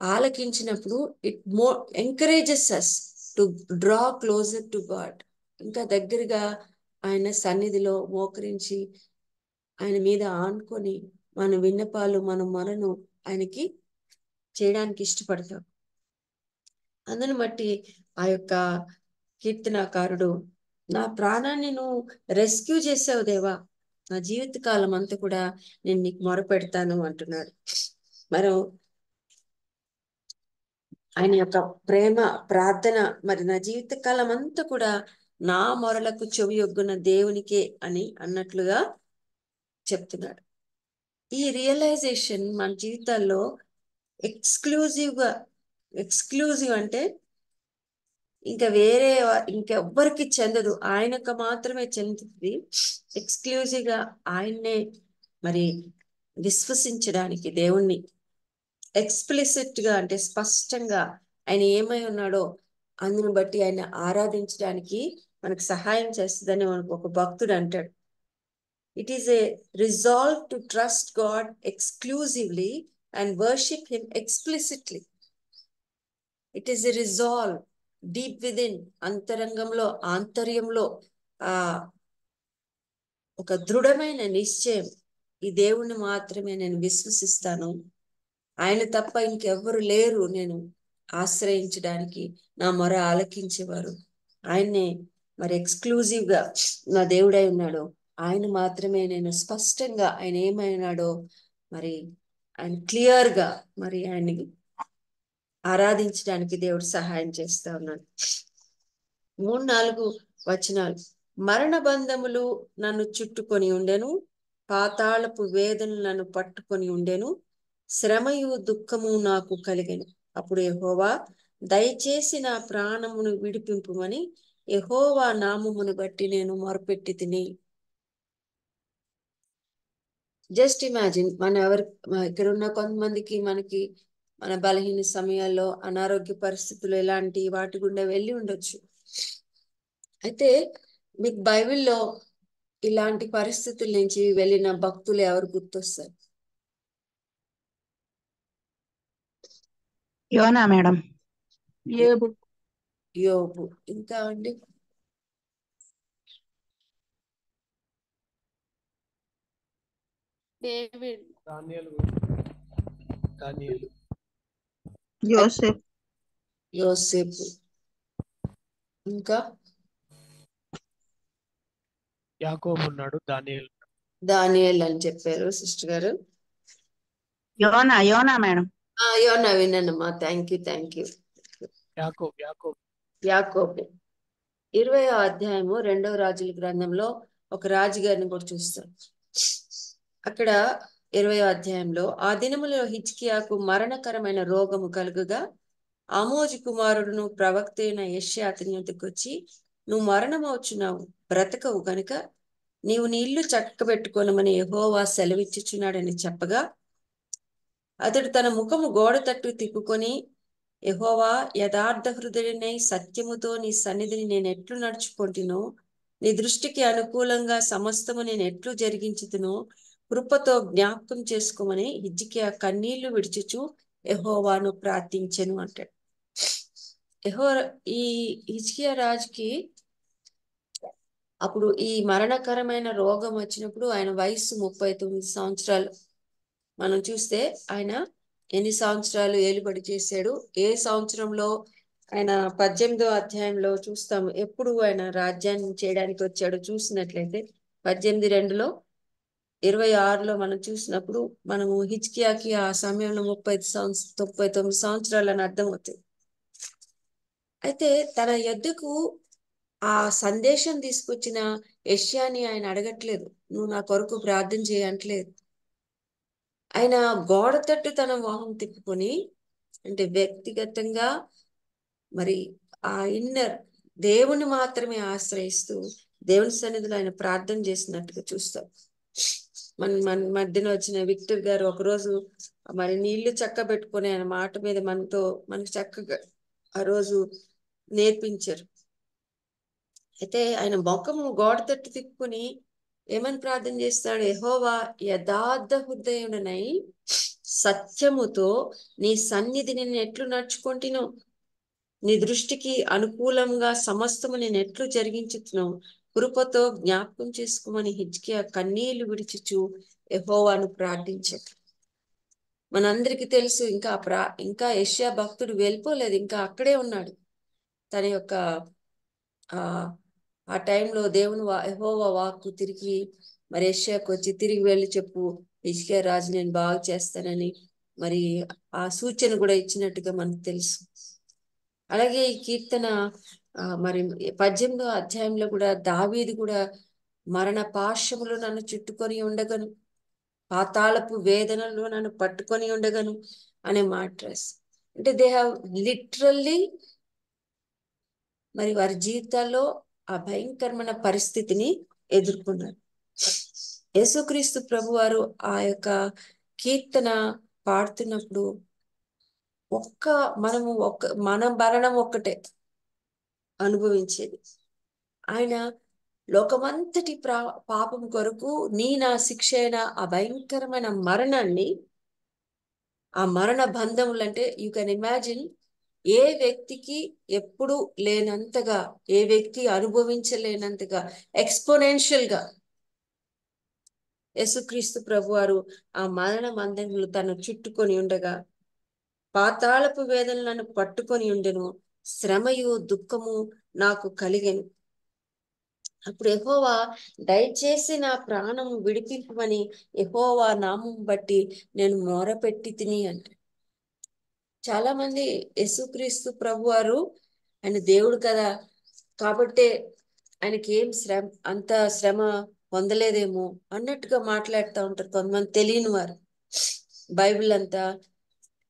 ఆలకించినప్పుడు it encourages us to draw closer to God. ఇంకా దగ్గరగా ఆయన సన్నిధిలో మోకరించి ఆయన మీద ఆనుకొని మన విన్నపాలు మన మొరను ఆయనకి చేయడానికి ఇష్టపడతాం. అందుని బట్టి ఆ యొక్క కీర్తనాకారుడు నా ప్రాణాన్ని నువ్వు రెస్క్యూ చేసావు దేవా, నా జీవిత కాలం అంతా కూడా నేను నీకు మొరపెడతాను అంటున్నాడు. మనం ఆయన యొక్క ప్రేమ ప్రార్థన మరి నా జీవిత కాలం అంతా కూడా నా మొరలకు చెవియొగ్గున దేవునికే అని అన్నట్లుగా చెప్తున్నాడు. ఈ రియలైజేషన్ మన జీవితాల్లో ఎక్స్క్లూజివ్ అంటే ఇంకా వేరే ఇంకెవ్వరికి చెందదు, ఆయనకు మాత్రమే చెందుతుంది. ఎక్స్క్లూజివ్ గా ఆయన్నే మరి విశ్వసించడానికి, దేవుణ్ణి ఎక్స్ప్లిసిట్ గా అంటే స్పష్టంగా ఆయన ఏమై ఉన్నాడో అందును బట్టి ఆయన ఆరాధించడానికి మనకు సహాయం చేస్తుందని మనకు ఒక భక్తుడు అంటాడు. It is a resolve to trust God exclusively and worship him explicitly. It is a resolve deep within, అంతరంగంలో ఆంతర్యంలో ఒక దృఢమైన నిశ్చయం, ఈ దేవుణ్ణి మాత్రమే నేను విశ్వసిస్తాను, ఆయన తప్ప ఇంకెవ్వరు లేరు నేను ఆశ్రయించడానికి, నా మొర ఆలకించేవారు, ఆయన్నే మరి ఎక్స్క్లూజివ్ గా నా దేవుడై ఉన్నాడు, ఆయన మాత్రమే నేను స్పష్టంగా ఆయన ఏమై ఉన్నాడో మరి ఆయన క్లియర్ గా మరి ఆయన్ని ఆరాధించడానికి దేవుడు సహాయం చేస్తా ఉన్నాడు. 3-4 వచనాలు. మరణ బంధములు నన్ను చుట్టుకొని ఉండెను, పాతాళపు వేదనలు నన్ను పట్టుకొని ఉండెను, శ్రమయు దుఃఖము నాకు కలిగెను. అప్పుడు యెహోవా దయచేసి నా ప్రాణమును విడిపింపుమని యెహోవా నామమును బట్టి నేను మొరపెట్టి తిని. జస్ట్ ఇమాజిన్, ఇక్కడ ఉన్న కొంతమందికి మనకి మన బలహీన సమయాల్లో అనారోగ్య పరిస్థితులు ఇలాంటి వాటి గుండా వెళ్ళి ఉండొచ్చు. అయితే మీకు బైబిల్లో ఇలాంటి పరిస్థితుల నుంచి వెళ్ళిన భక్తులు ఎవరు గుర్తొస్తారు? యోనా మేడం. యోబు. ఇంకా అండి? డేవిడ్, దానియేలు, యోసేపు. ఇంకా యాకోబు ఉన్నాడు, దానియేలు అని చెప్పారు సిస్టర్ గారు. యోనా మేడం. యోనా విన్నానమ్మా. Thank you. యాకోబు 20వ అధ్యాయము 2వ రాజుల గ్రంథంలో ఒక రాజుగారిని కూడా చూస్తాం. అక్కడ 20వ అధ్యాయంలో, ఆ దినములో హిజ్కియాకు మరణకరమైన రోగము కలుగుగా ఆమోజు కుమారుడును ప్రవక్త అయిన యెషయా అతని వద్దకు వచ్చి, నువ్వు మరణమవుచున్నావు, బ్రతకవు గనుక నీవు నీ ఇల్లు చక్కబెట్టుకోనమని యెహోవా సెలవిచ్చుచున్నాడని చెప్పగా, అతడు తన ముఖము గోడ తట్టు తిప్పుకొని, యెహోవా, యథార్థ హృదయుడనై సత్యముతో నీ సన్నిధిని నేను ఎట్లు నడుచుకుంటునో, నీ దృష్టికి అనుకూలంగా సమస్తము నేను ఎట్లు జరిగించుతునో కృపతో జ్ఞాపకం చేసుకోమని హిజ్కియా కన్నీళ్లు విడిచుచు యెహోవాను ప్రార్థించెను అంటాడు. ఈ హిజ్కియా రాజుకి అప్పుడు ఈ మరణకరమైన రోగం వచ్చినప్పుడు ఆయన వయసు 39 సంవత్సరాలు. మనం చూస్తే ఆయన ఎన్ని సంవత్సరాలు ఏలుబడి చేశాడు, ఏ సంవత్సరంలో ఆయన 18వ అధ్యాయంలో చూస్తాము ఎప్పుడు ఆయన రాజ్యాన్ని చేయడానికి వచ్చాడో చూసినట్లయితే 18:2లో 26లో మనం చూసినప్పుడు మనము హిజ్కియాకి ఆ సమయంలో 99 సంవత్సరాలని అర్థమవుతుంది. అయితే తన యొద్దకు ఆ సందేశం తీసుకొచ్చిన యెషయాని ఆయన అడగట్లేదు, నువ్వు నా కొరకు ప్రార్థన చేయట్లేదు. ఆయన గోడ తట్టు తన మొహం తిప్పుకొని, అంటే వ్యక్తిగతంగా మరి ఆ ఇన్నర్ దేవుని మాత్రమే ఆశ్రయిస్తూ దేవుని సన్నిధిలో ఆయన ప్రార్థన చేసినట్టుగా చూస్తాం. మన మధ్యన వచ్చిన విక్టర్ గారు ఒకరోజు మరి నీళ్లు చక్క పెట్టుకొని ఆయన మాట మీద మనకు చక్కగా ఆ రోజు నేర్పించారు. అయితే ఆయన ముఖము గోడ తట్టు తిప్పుకొని ఏమని ప్రార్థన చేస్తాడు? యెహోవా, యథార్థ హృదయుడనై సత్యముతో నీ సన్నిధిని నేను ఎట్లు నడుచుకుంటున్నావు, నీ దృష్టికి అనుకూలంగా సమస్తము నేను ఎట్లు జరిగించుతున్నావు కృపతో జ్ఞాపకం చేసుకోమని హిజ్కియా కన్నీళ్లు విడిచుచు యెహోవాను ప్రార్థించాడు. మనందరికీ తెలుసు, ఇంకా యెషయా భక్తుడు వెళ్ళిపోలేదు, ఇంకా అక్కడే ఉన్నాడు. తన యొక్క ఆ టైంలో దేవుని యెహోవా వాక్కు తిరిగి మరి యెషయాకు వచ్చి, తిరిగి వెళ్ళి చెప్పు హిజ్కియా రాజు నేను బాగు చేస్తానని మరి ఆ సూచన కూడా ఇచ్చినట్టుగా మనకు తెలుసు. అలాగే ఈ కీర్తన మరి 18వ అధ్యాయంలో కూడా దావీదు కూడా మరణ పాశములు నన్ను చుట్టుకొని ఉండగను, పాతాళపు వేదనలు నన్ను పట్టుకొని ఉండగను అనే మాట రాసి, అంటే దే హ్యావ్ లిటరల్లీ మరి వారి జీవితాల్లో ఆ భయంకరమైన పరిస్థితిని ఎదుర్కొన్నారు. యేసుక్రీస్తు ప్రభు వారు ఆ యొక్క కీర్తన పాడుతున్నప్పుడు మన మరణం ఒక్కటే అనుభవించేది. ఆయన లోకమంతటి పాపం కొరకు నా శిక్ష అయిన ఆ భయంకరమైన మరణాన్ని, ఆ మరణ బంధములు అంటే యూ కెన్ ఇమాజిన్, ఏ వ్యక్తికి ఎప్పుడు లేనంతగా, ఏ వ్యక్తి అనుభవించలేనంతగా ఎక్స్పోనెన్షియల్ గా యేసుక్రీస్తు ప్రభువారు ఆ మరణ బంధములు తను చుట్టుకొని ఉండగా, పాతాళపు వేదనలను పట్టుకొని ఉండెను, శ్రమయు దుఃఖము నాకు కలిగెను. అప్పుడు యెహోవా దయచేసి నా ప్రాణము విడిపింపమని యెహోవా నామం బట్టి నేను మొరపెట్టి తిని అంటే. చాలా మంది యేసుక్రీస్తు ప్రభువారు ఆయన దేవుడు కదా కాబట్టే ఆయనకి అంత శ్రమ పొందలేదేమో అన్నట్టుగా మాట్లాడుతూ ఉంటారు కొంతమంది తెలియని వారు, బైబిల్ అంతా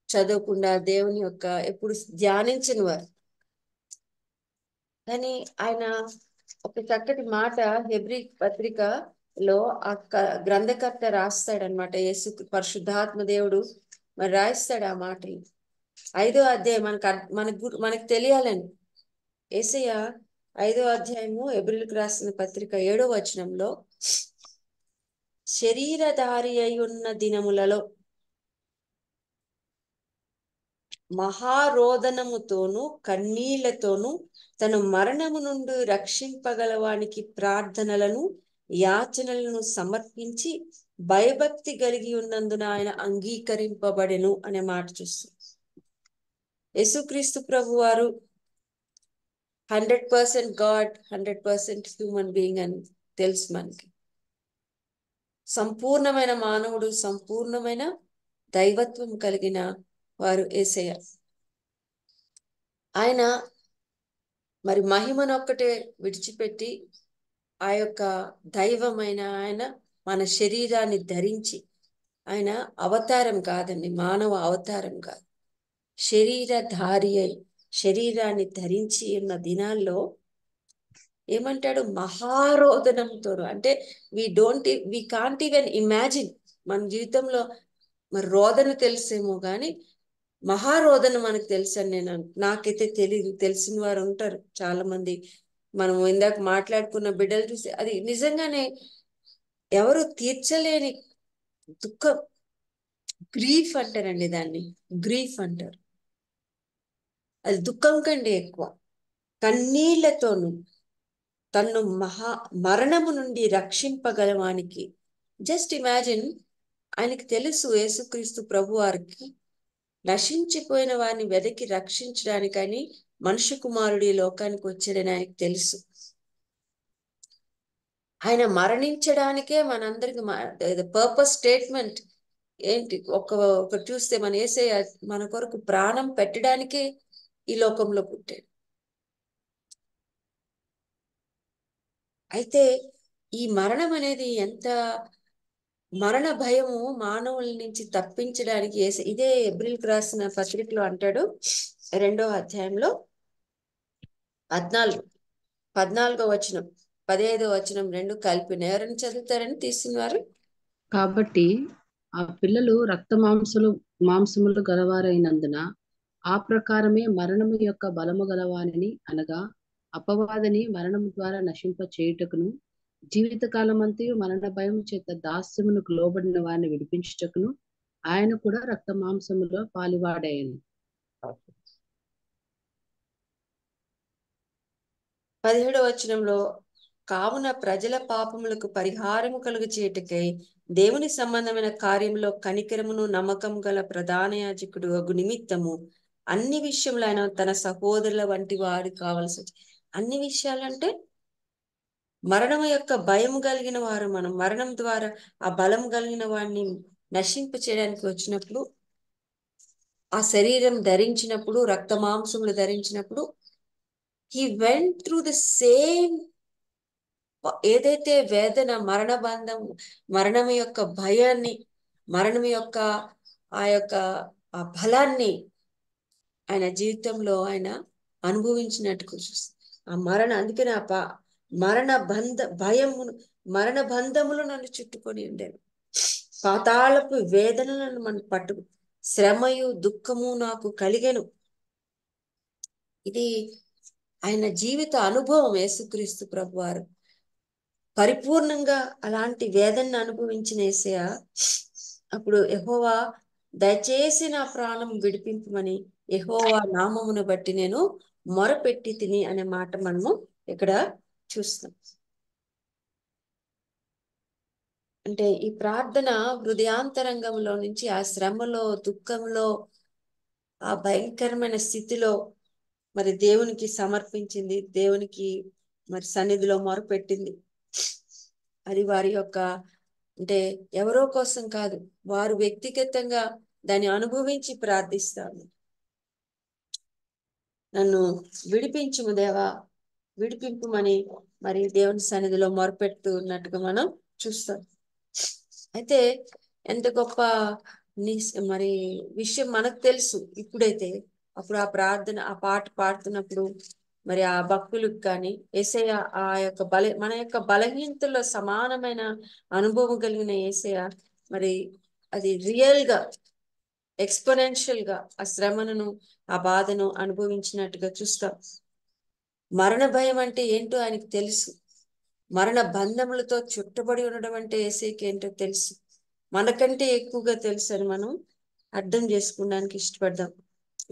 చదవకుండా దేవుని యొక్క ఎప్పుడు ధ్యానించని వారు. కానీ ఆయన ఒక చక్కటి మాట హెబ్రీ పత్రికలో ఆ గ్రంథకర్త రాస్తాడనమాట. యేసు పరిశుద్ధాత్మ దేవుడు మరి రాయిస్తాడు ఆ మాటలు. 5వ అధ్యాయం మనకు తెలియాలని యేసయ్య 5వ అధ్యాయము హెబ్రీలకు రాసిన పత్రిక 7వ వచనంలో, శరీరధారి అయి ఉన్న దినములలో మహారోదనముతోను కన్నీళ్లతోను తను మరణము నుండి రక్షింపగలవానికి ప్రార్థనలను యాచనలను సమర్పించి భయభక్తి కలిగి ఉన్నందున ఆయన అంగీకరింపబడెను అనే మాట చూస్తాం. యేసుక్రీస్తు ప్రభు వారు 100% గాడ్, 100% హ్యూమన్ బీయింగ్ అని తెలుసు మనకి. సంపూర్ణమైన మానవుడు, సంపూర్ణమైన దైవత్వం కలిగిన వారు యేసయ్య. ఆయన మరి మహిమనొక్కటే విడిచిపెట్టి ఆ యొక్క దైవమైన ఆయన మన శరీరాన్ని ధరించి, ఆయన అవతారం కాదండి, మానవ అవతారం కాదు, శరీరధారి అయి శరీరాన్ని ధరించి ఉన్న దినాల్లో ఏమంటాడు, మహారోదనంతో. అంటే వి కాంట్ ఈవెన్ ఇమాజిన్. మన జీవితంలో మరి రోదన తెలిసేమో కానీ మహారోదన మనకు తెలుసని నాకైతే తెలియదు. తెలిసిన వారు ఉంటారు చాలా మంది. మనం ఇందాక మాట్లాడుకున్న బిడ్డలు చూసి అది నిజంగానే ఎవరు తీర్చలేని దుఃఖం, గ్రీఫ్ అంటారండి దాన్ని, గ్రీఫ్ అంటారు. అది దుఃఖం కంటే ఎక్కువ. కన్నీళ్లతోను తన్ను మరణము నుండి రక్షింపగలవానికి. జస్ట్ ఇమాజిన్, ఆయనకి తెలుసు యేసుక్రీస్తు ప్రభు వారికి నశించిపోయిన వారిని వెదకి రక్షించడానికని మనుష్య కుమారుడి లోకానికి వచ్చాడని ఆయనకు తెలుసు. ఆయన మరణించడానికే మనందరికి పర్పస్ స్టేట్మెంట్ ఏంటి, ఒక చూస్తే మన యేసయ్య మన కొరకు ప్రాణం పెట్టడానికే ఈ లోకంలో పుట్టాడు. అయితే ఈ మరణం అనేది ఎంత మరణ భయము మానవుల నుంచి తప్పించడానికి ఇదే హెబ్రీలకు రాసిన పత్రికలో అంటాడు 2వ అధ్యాయంలో 14వ వచనం 15వ వచనం 2 కలిపిన. ఎవరైనా చదువుతారని తీసినవారు. కాబట్టి ఆ పిల్లలు మాంసములు గలవారైనందున ఆ ప్రకారమే మరణము యొక్క బలము గలవానిని, అనగా అపవాదిని మరణము ద్వారా నశింప చేయుటకును, జీవితకాలమంతయు మరణ భయం చేత దాస్యమునకు లోబడిన వారిని విడిపించుటకును ఆయన కూడా మాంసములో పాలివాడాయను. 17వ వచనంలో, కావున ప్రజల పాపములకు పరిహారము కలుగు చేయుటకై దేవుని సంబంధమైన కార్యంలో కనికరమును నమ్మకం గల ప్రధాన యాజకుడు అగు నిమిత్తము అన్ని విషయములు ఆయన తన సహోదరుల వంటి వారు కావాల్సి. అన్ని విషయాలంటే మరణం యొక్క భయం కలిగిన వారు, మనం మరణం ద్వారా ఆ బలం కలిగిన వాడిని నశింప చేయడానికి వచ్చినప్పుడు ఆ శరీరం ధరించినప్పుడు, రక్త మాంసములు ధరించినప్పుడు he went through the same ఏదైతే వేదన, మరణం యొక్క భయాన్ని, మరణం యొక్క ఆ యొక్క ఆ ఫలాన్ని ఆయన జీవితంలో ఆయన అనుభవించినట్టుగా చూస్తాం. ఆ అందుకని మరణ బంధములు నన్ను చుట్టుకొని ఉండేవి. పాతాళపు వేదనలను మన పట్టు, శ్రమయు దుఃఖము నాకు కలిగెను. ఇది ఆయన జీవిత అనుభవం. యేసుక్రీస్తు ప్రభువారు పరిపూర్ణంగా అలాంటి వేదనను అనుభవించిన యేసయ్య అప్పుడు యెహోవా దయచేసి నా ప్రాణం విడిపింపమని యెహోవా నామమును బట్టి నేను మొరపెట్టి తిని అనే మాట మనము ఇక్కడ చూస్తాం. అంటే ఈ ప్రార్థన హృదయాంతరంగంలో నుంచి ఆ శ్రమలో, దుఃఖంలో, ఆ భయంకరమైన స్థితిలో మరి దేవునికి సమర్పించింది, దేవునికి మరి సన్నిధిలో మొరపెట్టింది. అది వారి యొక్క అంటే ఎవరో కోసం కాదు, వారు వ్యక్తిగతంగా దాన్ని అనుభవించి ప్రార్థిస్తారు. నన్ను విడిపించుము దేవా, విడిపింపుమని మరి దేవుని సన్నిధిలో మొరపెట్టున్నట్టుగా మనం చూస్తాం. అయితే ఎంత గొప్ప మరి విషయం మనకు తెలుసు ఇప్పుడైతే. అప్పుడు ఆ ప్రార్థన, ఆ పాట పాడుతున్నప్పుడు మరి ఆ భక్తులకు కానీ యేసయ్య ఆ యొక్క మన యొక్క బలహీనతలో సమానమైన అనుభవం కలిగిన యేసయ్య మరి అది రియల్ గా, ఎక్స్పోనెన్షియల్ గా ఆ శ్రమను, ఆ బాధను అనుభవించినట్టుగా చూస్తాం. మరణ భయం అంటే ఏంటో ఆయనకు తెలుసు. మరణ బంధములతో చుట్టబడి ఉండడం అంటే యేసయ్యకి ఏంటో తెలుసు. మనకంటే ఎక్కువగా తెలుసు అని మనం అర్థం చేసుకోవడానికి ఇష్టపడదాం.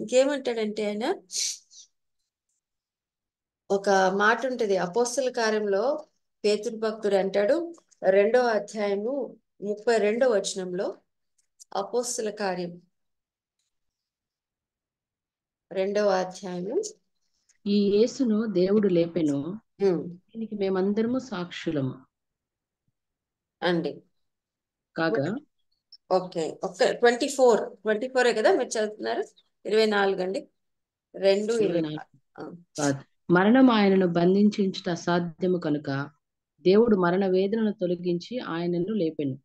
ఇంకేమంటాడంటే ఆయన ఒక మాట ఉంటది అపోస్తల కార్యంలో, పేతురు భక్తుడు అంటాడు 2వ అధ్యాయము 32వ వచనంలో, అపోస్తల కార్యం 2వ అధ్యాయము, ఈ యేసును దేవుడు లేపెను, దీనికి మేమందరము సాక్షులము అండి. కాగా ఓకే, 24 కదా మీరు చదువుతున్నారు? 24 అండి, 2:24. కాదు, మరణం ఆయనను బంధించుట అసాధ్యము కనుక దేవుడు మరణ వేదనను తొలగించి ఆయనను లేపెను.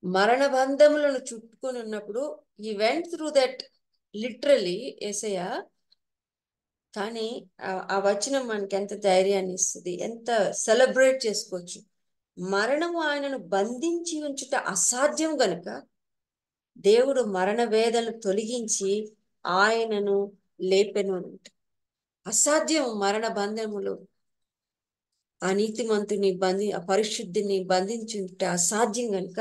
మరణ బంధములను చుట్టుకొని ఉన్నప్పుడు ఈ వెంట్ త్రూ దట్ లిటరలీ యేసయ్య. కానీ ఆ వచనం మనకి ఎంత ధైర్యాన్ని ఇస్తుంది, ఎంత సెలబ్రేట్ చేసుకోవచ్చు. మరణము ఆయనను బంధించి ఉంచుట అసాధ్యం గనుక దేవుడు మరణ వేదనను తొలగించి ఆయనను లేపెను అంట. అసాధ్యం మరణ బంధములు, ఆ నీతిమంతుని ఆ పరిశుద్ధిని బంధించుంటే అసాధ్యం కనుక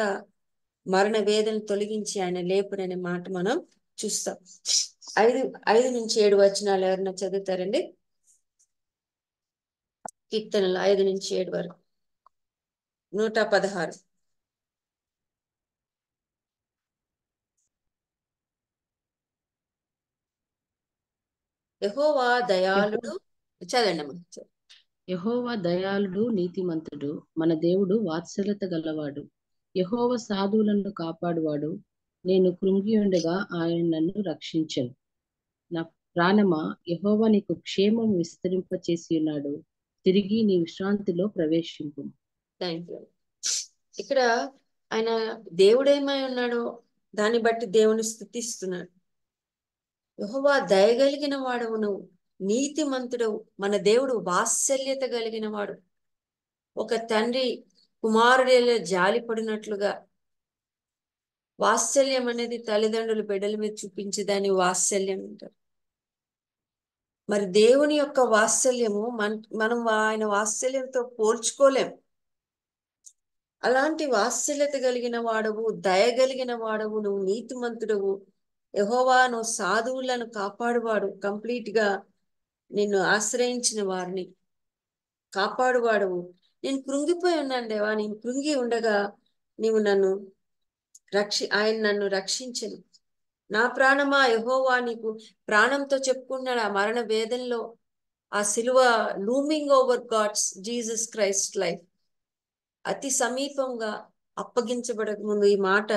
మరణ వేదన తొలగించి ఆయన లేపుననే మాట మనం చూస్తాం. 5 నుంచి 7 వచనాలు ఎవరైనా చదువుతారండి? కీర్తనలు 5 నుంచి 7 వరకు, 116. యెహోవా దయాళుడు, చదండి అమ్మ. యెహోవా దయాళుడు, నీతిమంతుడు, మన దేవుడు వాత్సల్యత గలవాడు. యెహోవా సాధువులను కాపాడువాడు. నేను కృంగి ఉండగా ఆయన నన్ను రక్షించెను. నా ప్రాణమా, యెహోవా నీకు క్షేమం విస్తరింప చేసి ఉన్నాడు, తిరిగి నీ విశ్రాంతిలో ప్రవేశింపు. Thank you. ఇక్కడ ఆయన దేవుడేమై ఉన్నాడో దాన్ని బట్టి దేవుని స్తుతిస్తున్నాడు. యెహోవా దయగలిగిన వాడవు, నువ్వు నీతిమంతుడవు, మన దేవుడు వాత్సల్యత కలిగిన వాడు. ఒక తండ్రి కుమారుడిలో జాలిపడినట్లుగా, వాత్సల్యం అనేది తల్లిదండ్రులు బిడ్డల మీద చూపించే దాన్ని వాత్సల్యం అంటారు. మరి దేవుని యొక్క వాత్సల్యము మనం ఆయన వాత్సల్యంతో పోల్చుకోలేం. అలాంటి వాత్సల్యత కలిగిన వాడవు, దయగలిగిన వాడవు, నువ్వు నీతిమంతుడవు. యెహోవా నువ్వు సాధువులను కాపాడువాడు, కంప్లీట్ గా నిన్ను ఆశ్రయించిన వారిని కాపాడువాడవు. నేను కృంగిపోయి ఉన్నాను దేవా, నేను కృంగి ఉండగా నీవు నన్ను ఆయన నన్ను రక్షించను. నా ప్రాణమా యెహోవా, నీకు ప్రాణంతో చెప్పుకున్నాడు ఆ మరణ వేదనలో, ఆ సిలువ looming over God's Jesus Christ life అతి సమీపంగా అప్పగించబడక ముందు ఈ మాట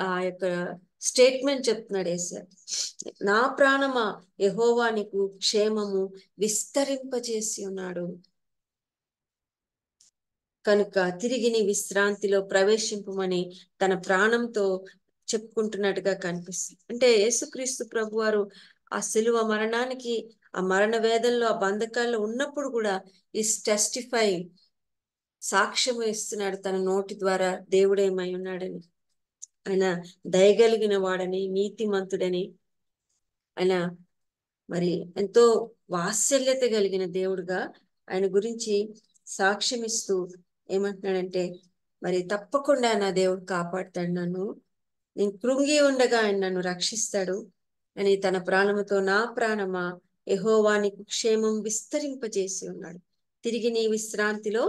ఆ యొక్క స్టేట్మెంట్ చెప్తున్నాడు యేసయ్య. నా ప్రాణమా యెహోవా నీకు క్షేమము విస్తరింపజేసి ఉన్నాడు కనుక తిరిగి నీ విశ్రాంతిలో ప్రవేశింపమని తన ప్రాణంతో చెప్పుకుంటున్నట్టుగా కనిపిస్తుంది. అంటే యేసుక్రీస్తు ప్రభువారు ఆ శిలువ మరణానికి, ఆ మరణ వేదనలో, ఆ బంధకాల్లో ఉన్నప్పుడు కూడా ఈస్ టెస్టిఫైయింగ్, సాక్ష్యం ఇస్తున్నాడు తన నోటి ద్వారా దేవుడేమై ఉన్నాడని, ఆయన దయగలిగిన వాడని, నీతిమంతుడని, ఆయన మరి ఎంతో వాత్సల్యత కలిగిన దేవుడుగా ఆయన గురించి సాక్ష్యం ఇస్తూ ఏమంటున్నాడంటే, మరి తప్పకుండా నా దేవుడు కాపాడుతాడు నన్ను, నేను కృంగి ఉండగా ఆయన నన్ను రక్షిస్తాడు అని తన ప్రాణముతో నా ప్రాణమా యెహోవా నీకు క్షేమం విస్తరింపజేసి ఉన్నాడు, తిరిగి నీ విశ్రాంతిలో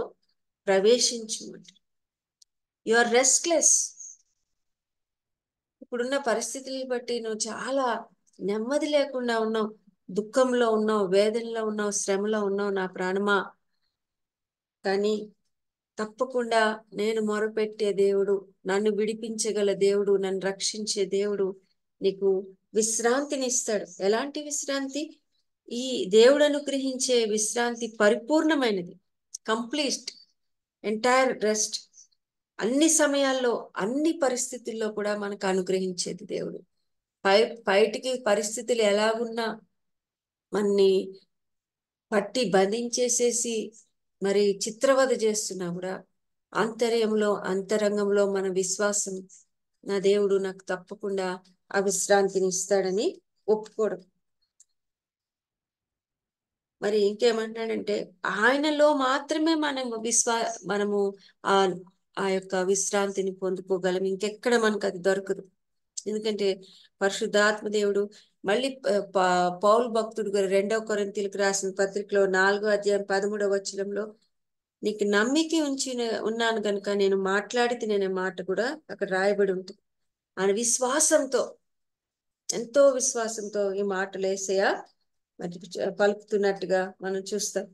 ప్రవేశించుమంట. You are restless. ఇప్పుడున్న పరిస్థితులను బట్టి నువ్వు చాలా నెమ్మది లేకుండా ఉన్నావు, దుఃఖంలో ఉన్నావు, వేదనలో ఉన్నావు, శ్రమలో ఉన్నావు నా ప్రాణమా. కానీ తప్పకుండా నేను మొరపెట్టే దేవుడు, నన్ను విడిపించగల దేవుడు, నన్ను రక్షించే దేవుడు నీకు విశ్రాంతిని ఇస్తాడు. ఎలాంటి విశ్రాంతి? ఈ దేవుడు అనుగ్రహించే విశ్రాంతి పరిపూర్ణమైనది, కంప్లీట్, ఎంటైర్ రెస్ట్. అన్ని సమయాల్లో, అన్ని పరిస్థితుల్లో కూడా మనకు అనుగ్రహించేది దేవుడు. బయటికి పరిస్థితులు ఎలాగున్నా మనని పట్టి బంధించేసేసి మరి చిత్రవద చేస్తున్నా కూడా అంతరంగంలో మన విశ్వాసం, నా దేవుడు నాకు తప్పకుండా ఆ విశ్రాంతిని ఇస్తాడని ఒప్పుకోవడం. మరి ఇంకేమంటున్నాడంటే, ఆయనలో మాత్రమే మనము ఆ యొక్క విశ్రాంతిని పొందుకోగలం, ఇంకెక్కడ మనకు అది దొరకదు. ఎందుకంటే పరిశుద్ధాత్మ దేవుడు మళ్ళీ పౌలు భక్తుడు గారు 2వ కొరింథీయులకు రాసిన పత్రికలో 4వ అధ్యాయం 13వ వచనంలో, నీకు నమ్మిక ఉన్నాను కనుక నేను మాట్లాడి తినే మాట కూడా అక్కడ రాయబడి ఉంటుంది. ఆయన విశ్వాసంతో, ఎంతో విశ్వాసంతో ఈ మాటలు యేసయ్య మరి పలుకుతున్నట్టుగా మనం చూస్తాం.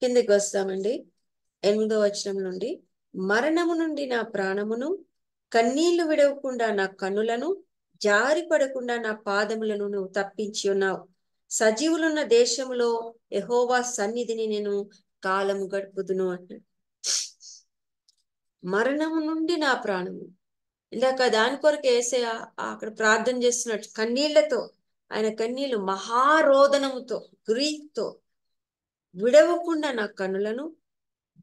కిందకి వస్తామండి. 8వ వచనం నుండి, మరణము నుండి నా ప్రాణమును, కన్నీళ్లు విడవకుండా నా కన్నులను, జారి పడకుండా నా పాదములను నువ్వు తప్పించి ఉన్నావు. సజీవులున్న దేశంలో యెహోవా సన్నిధిని నేను కాలము గడుపుదును అంటాడు. మరణము నుండి నా ప్రాణము, ఇందాక దాని కొరకు యేసయ్య అక్కడ ప్రార్థన చేస్తున్నట్టు కన్నీళ్లతో, ఆయన కన్నీళ్లు మహారోదనముతో, గ్రీక్తో, విడవకుండా నా కన్నులను,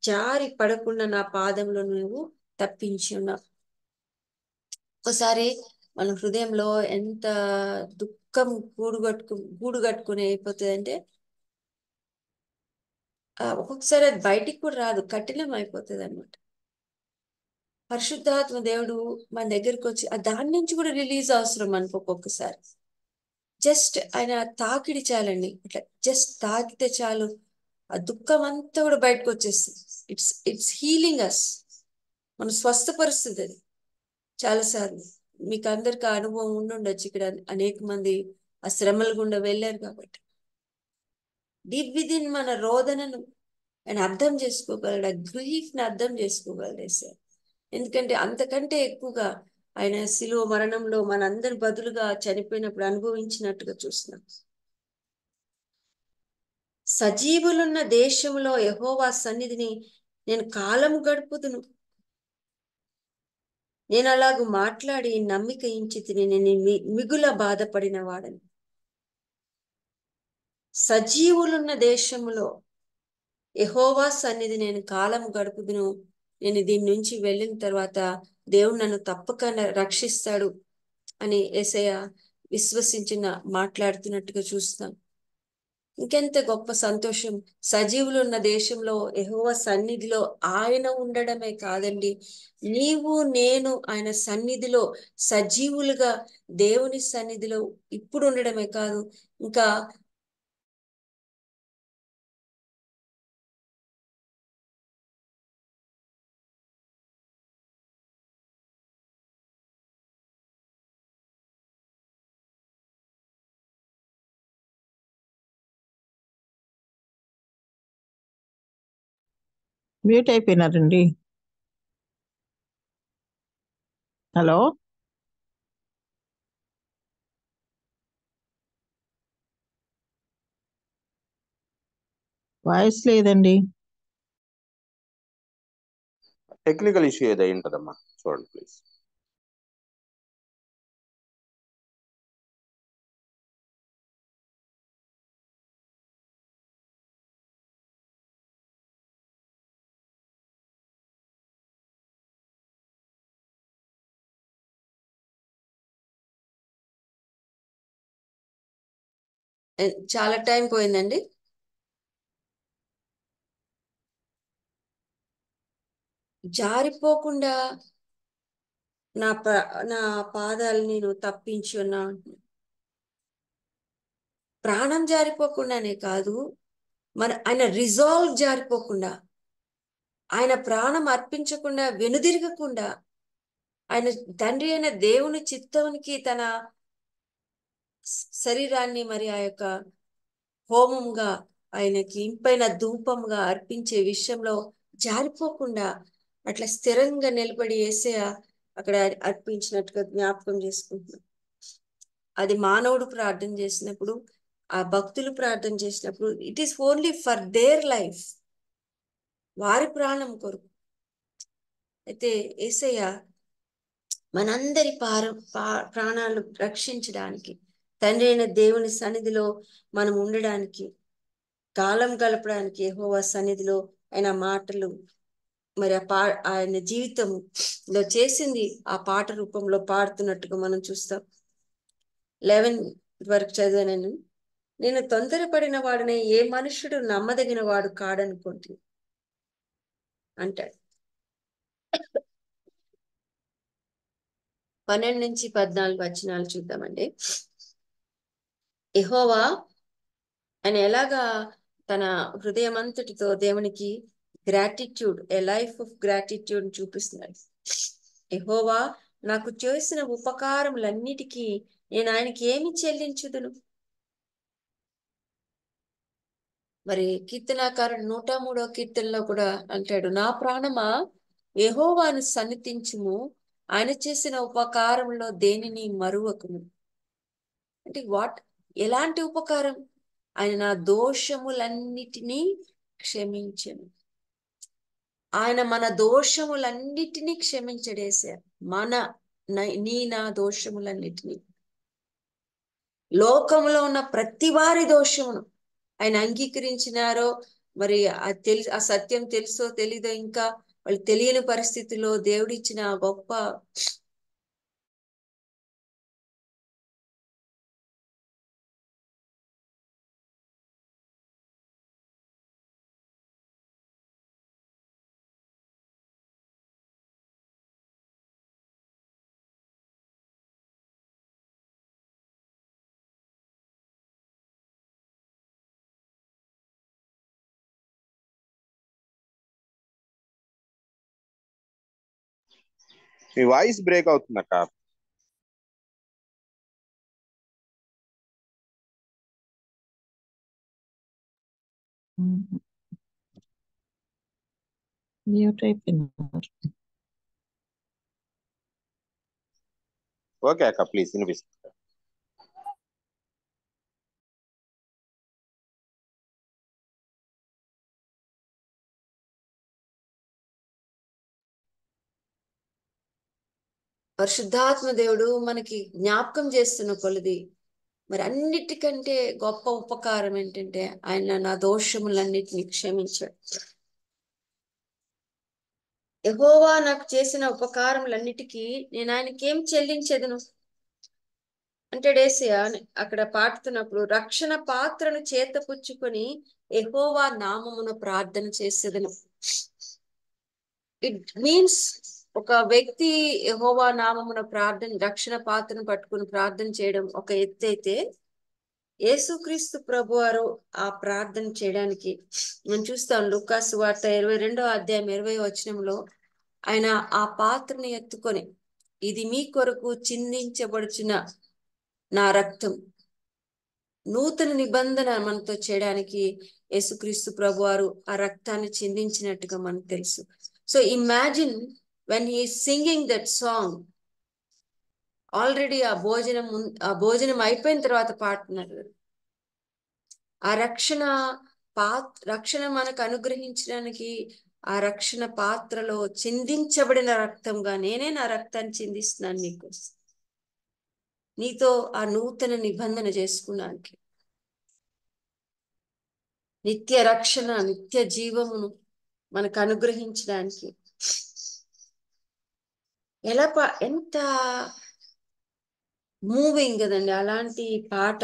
జారి పడకుండా నా పాదంలో నువ్వు తప్పించి ఉన్నావు. ఒకసారి మన హృదయంలో ఎంత దుఃఖం గూడు కట్టుకుని అయిపోతుంది అంటే, ఒక్కొక్కసారి అది బయటికి కూడా రాదు, కఠినం అయిపోతుంది అనమాట. పరిశుద్ధాత్మ దేవుడు మన దగ్గరికి వచ్చి దాని నుంచి కూడా రిలీజ్ అవసరం మనకు. ఒక్కొక్కసారి జస్ట్ ఆయన తాకిడి చాలండి, ఇట్లా జస్ట్ తాకితే చాలు, ఆ దుఃఖం అంతా కూడా బయటకు వచ్చేస్తుంది. ఇట్స్ హీలింగ్ అస్, మన స్వస్థపరుస్తుంది అది. చాలాసార్లు మీకు అందరికి ఆ అనుభవం ఉండుండొచ్చు. ఇక్కడ అనేక మంది ఆ శ్రమల గుండా వెళ్ళారు కాబట్టి డీప్ విదిన్ మన రోదనను ఆయన అర్థం చేసుకోగలడు, ఆ గ్రీఫ్ని అర్థం చేసుకోగలడు సార్. ఎందుకంటే అంతకంటే ఎక్కువగా ఆయన శిలువ మరణంలో మనందరి బదులుగా చనిపోయినప్పుడు అనుభవించినట్టుగా చూస్తున్నాం. సజీవులున్న దేశంలో యెహోవా సన్నిధిని నేను కాలం గడుపుదును. నేను అలాగూ మాట్లాడి నమ్మిక ఇంచి తిని నేను మిగుల బాధపడిన వాడని. సజీవులున్న దేశంలో యెహోవా సన్నిధి నేను కాలం గడుపుదును. నేను దీని నుంచి వెళ్ళిన తర్వాత దేవుడు నన్ను తప్పక రక్షిస్తాడు అని యేసయ్య విశ్వసించిన మాట్లాడుతున్నట్టుగా చూస్తాం. ఇంకెంత గొప్ప సంతోషం. సజీవులు ఉన్న దేశంలో యెహోవా సన్నిధిలో ఆయన ఉండడమే కాదండి, నీవు నేను ఆయన సన్నిధిలో సజీవులుగా దేవుని సన్నిధిలో ఇప్పుడు ఉండడమే కాదు, ఇంకా మ్యూట్ అయిపోయినారండి. హలో, వాయిస్ లేదండి. టెక్నికల్ ఇష్యూ ఏదో అయి ఉంటుందమ్మా, చూడండి ప్లీజ్. చాలా టైం పోయిందండి. జారిపోకుండా నా పాదాలు నేను తప్పించి ఉన్నా. ప్రాణం జారిపోకుండానే కాదు, ఆయన రిజాల్వ్ జారిపోకుండా, ఆయన ప్రాణం అర్పించకుండా, వెనుదిరగకుండా, ఆయన తండ్రి అయిన దేవుని చిత్తానికి తన శరీరాన్ని మరి ఆ యొక్క హోమంగా, ఆయనకి ఇంపైన ధూపంగా అర్పించే విషయంలో జారిపోకుండా అట్లా స్థిరంగా నిలబడి యేసయ్య అక్కడ అర్పించినట్టుగా జ్ఞాపకం చేసుకుంటున్నాం. అది మానవుడు ప్రార్థన చేసినప్పుడు, ఆ భక్తులు ప్రార్థన చేసినప్పుడు, it is only for their life, వారి ప్రాణం కొరకు. అయితే యేసయ్య మనందరి ప్రాణాలు రక్షించడానికి, తండ్రి అయిన దేవుని సన్నిధిలో మనం ఉండడానికి, కాలం గడపడానికి యెహోవా సన్నిధిలో ఆయన మాటలు మరి ఆయన జీవితంలో చేసింది ఆ పాట రూపంలో పాడుతున్నట్టుగా మనం చూస్తాం. 11 వరకు చదివాను. నేను తొందరపడిన వాడిని ఏ మనుషుడు నమ్మదగిన వాడు కాడనుకుంటుంది అంటాడు. 12 నుంచి 14 వచనాలు చూద్దామండి. యెహోవా ఆయన ఎలాగా తన హృదయమంతటితో దేవునికి gratitude, A life of gratitude చూపిస్తున్నాడు. యెహోవా నాకు చేసిన ఉపకారములన్నిటికీ నేను ఆయనకి ఏమి చెల్లించుదును? మరి కీర్తనాకారుడు 103వ కీర్తనలో కూడా అంటాడు, నా ప్రాణమా యెహోవాను సన్నిధించుము, ఆయన చేసిన ఉపకారంలో దేనిని మరువకును. అంటే ఎలాంటి ఉపకారం? ఆయన నా దోషములన్నిటినీ క్షమించను. ఆయన మన దోషములన్నిటినీ క్షమించడేశారు. నా దోషములన్నిటినీ, లోకంలో ఉన్న ప్రతి వారి దోషమును ఆయన అంగీకరించినారో మరి ఆ సత్యం తెలుసో తెలీదో, ఇంకా వాళ్ళు తెలియని పరిస్థితిలో దేవుడిచ్చిన గొప్ప మీ వాయిస్ బ్రేక్ అవుతుందక్క. మ్యూట్ అయిపోయినారు. ఓకే అక్క, ప్లీజ్ వినిపిస్తుంది. పరిశుద్ధాత్మ దేవుడు మనకి జ్ఞాపకం చేస్తున్న కొలది మరి అన్నిటికంటే గొప్ప ఉపకారం ఏంటంటే ఆయన నా దోషములన్నిటిని క్షమించాడు. యెహోవా నాకు చేసిన ఉపకారములన్నిటికీ నేను ఆయనకి ఏం చెల్లించేదను అంటే యేసయ్య అక్కడ పాడుతున్నప్పుడు, రక్షణ పాత్రను చేతపుచ్చుకొని యెహోవా నామమున ప్రార్థన చేసేదను. ఇట్ మీన్స్ ఒక వ్యక్తి యెహోవా నామమున రక్షణ పాత్రను పట్టుకుని ప్రార్థన చేయడం ఒక ఎత్తు అయితే, యేసుక్రీస్తు ప్రభువారు ఆ ప్రార్థన చేయడానికి మనం చూస్తాం. లూకా సువార్త 22వ అధ్యాయం 20వ వచనంలో ఆయన ఆ పాత్రని ఎత్తుకొని, ఇది మీ కొరకు చిందించబడుచున్న నా రక్తం, నూతన నిబంధన మనతో చేయడానికి యేసుక్రీస్తు ప్రభువారు ఆ రక్తాన్ని చిందించినట్టుగా మనకు తెలుసు. So imagine when he is singing that song, already ఆ భోజనం అయిపోయిన తర్వాత పాడుతున్నారు. ఆ రక్షణ మనకు అనుగ్రహించడానికి ఆ రక్షణ పాత్రలో చిందించబడిన రక్తంగా నేనే నా రక్తాన్ని చిందిస్తున్నాను నీతో ఆ నూతన నిబంధన చేసుకోవడానికి, నిత్య రక్షణ నిత్య జీవమును మనకు అనుగ్రహించడానికి. ఎంత మూవింగ్ కదండి అలాంటి పాట.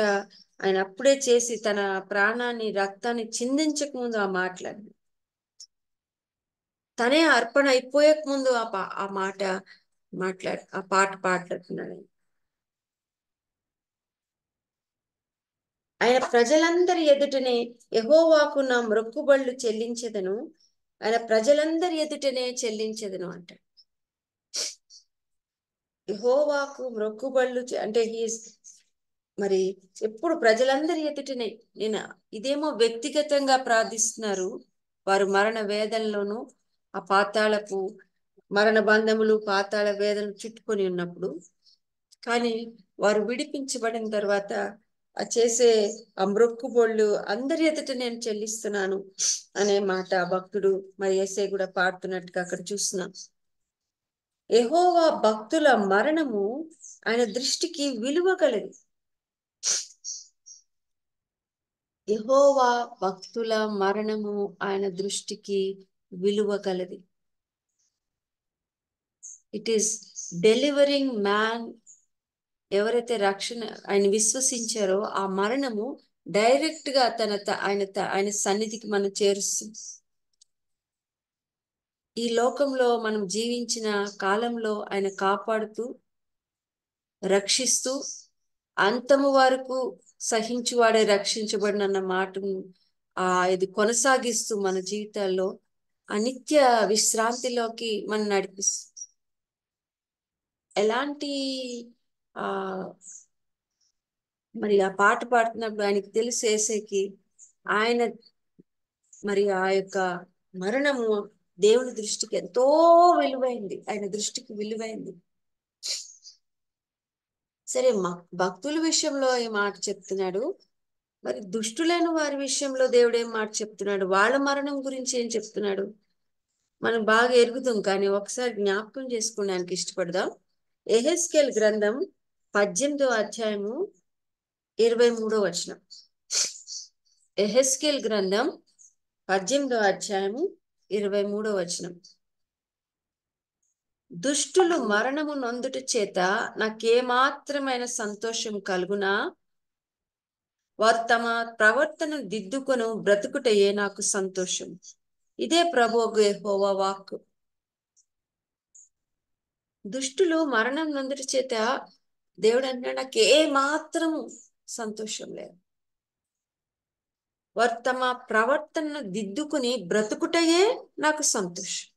ఆయన అప్పుడే చేసి తన ప్రాణాన్ని రక్తాన్ని చిందించక ముందు ఆ మాటలు, తనే అర్పణ అయిపోయక ముందు ఆ పాట పాడుతున్నాడు. ఆయన ప్రజలందరి ఎదుటనే యెహోవాకు నా మొక్కుబళ్ళు చెల్లించెదను, ఆయన ప్రజలందరి ఎదుటనే చెల్లించెదను అంటాడు. యెహోవాకు మొక్కుబళ్ళు అంటే మరి ఎప్పుడు ప్రజలందరి ఎదుటనే. ఇదేమో వ్యక్తిగతంగా ప్రార్థిస్తున్నారు, వారు మరణ వేదనలోను ఆ పాతాళపు మరణ బంధములు పాతాళ వేదనలు చుట్టుకొని ఉన్నప్పుడు. కానీ వారు విడిపించబడిన తర్వాత ఆ చేసే ఆ మొక్కుబళ్ళు అందరి ఎదుట నేను చెల్లిస్తున్నాను అనే మాట భక్తుడు మరి యేసయ్య కూడా పాడుతున్నట్టుగా అక్కడ చూస్తున్నాం. యెహోవా భక్తుల మరణము ఆయన దృష్టికి విలువ కలది. యెహోవా భక్తుల మరణము ఆయన దృష్టికి విలువ కలది. It is delivering man. ఎవరైతే రక్షణ ఆయన విశ్వసించారో ఆ మరణము డైరెక్ట్ గా ఆయన సన్నిధికి మనం చేరుస్తుంది. ఈ లోకంలో మనం జీవించిన కాలంలో ఆయన కాపాడుతూ రక్షిస్తూ అంతము వరకు సహించువాడే రక్షించబడినన్న మాటను ఇది కొనసాగిస్తూ మన జీవితాల్లో అనిత్య విశ్రాంతిలోకి మనం నడిపిస్తుంది. ఎలాంటి మరి ఆ పాట పాడుతున్నప్పుడు ఆయనకి తెలుసు యేసయ్యకి ఆయన మరి ఆ యొక్క మరణము దేవుని దృష్టికి ఎంతో విలువైంది, ఆయన దృష్టికి విలువైంది. సరే భక్తుల విషయంలో ఈ మాట చెప్తున్నాడు, మరి దుష్టులైన వారి విషయంలో దేవుడు ఏం మాట చెప్తున్నాడు, వాళ్ళ మరణం గురించి ఏం చెప్తున్నాడు మనం బాగా ఎరుగుతాం. కానీ ఒకసారి జ్ఞాపకం చేసుకోవడానికి ఇష్టపడదాం. యెహెజ్కేలు గ్రంథం 18వ అధ్యాయము 23వ వచనం. యెహెజ్కేలు గ్రంథం 18వ అధ్యాయము 23వ వచనం. దుష్టులు మరణము నొందుట చేత నాకేమాత్రమైన సంతోషం కలుగునా, వారు తమ ప్రవర్తన దిద్దుకొను బ్రతుకుటయే నాకు సంతోషం. ఇదే ప్రభువు యెహోవా వాక్కు. దుష్టులు మరణం నొందుట చేత దేవుడు అంటున్నాడు నాకేమాత్రము సంతోషం లేదు, వారు తమ ప్రవర్తనను దిద్దుకుని బ్రతుకుటయే నాకు సంతోషం.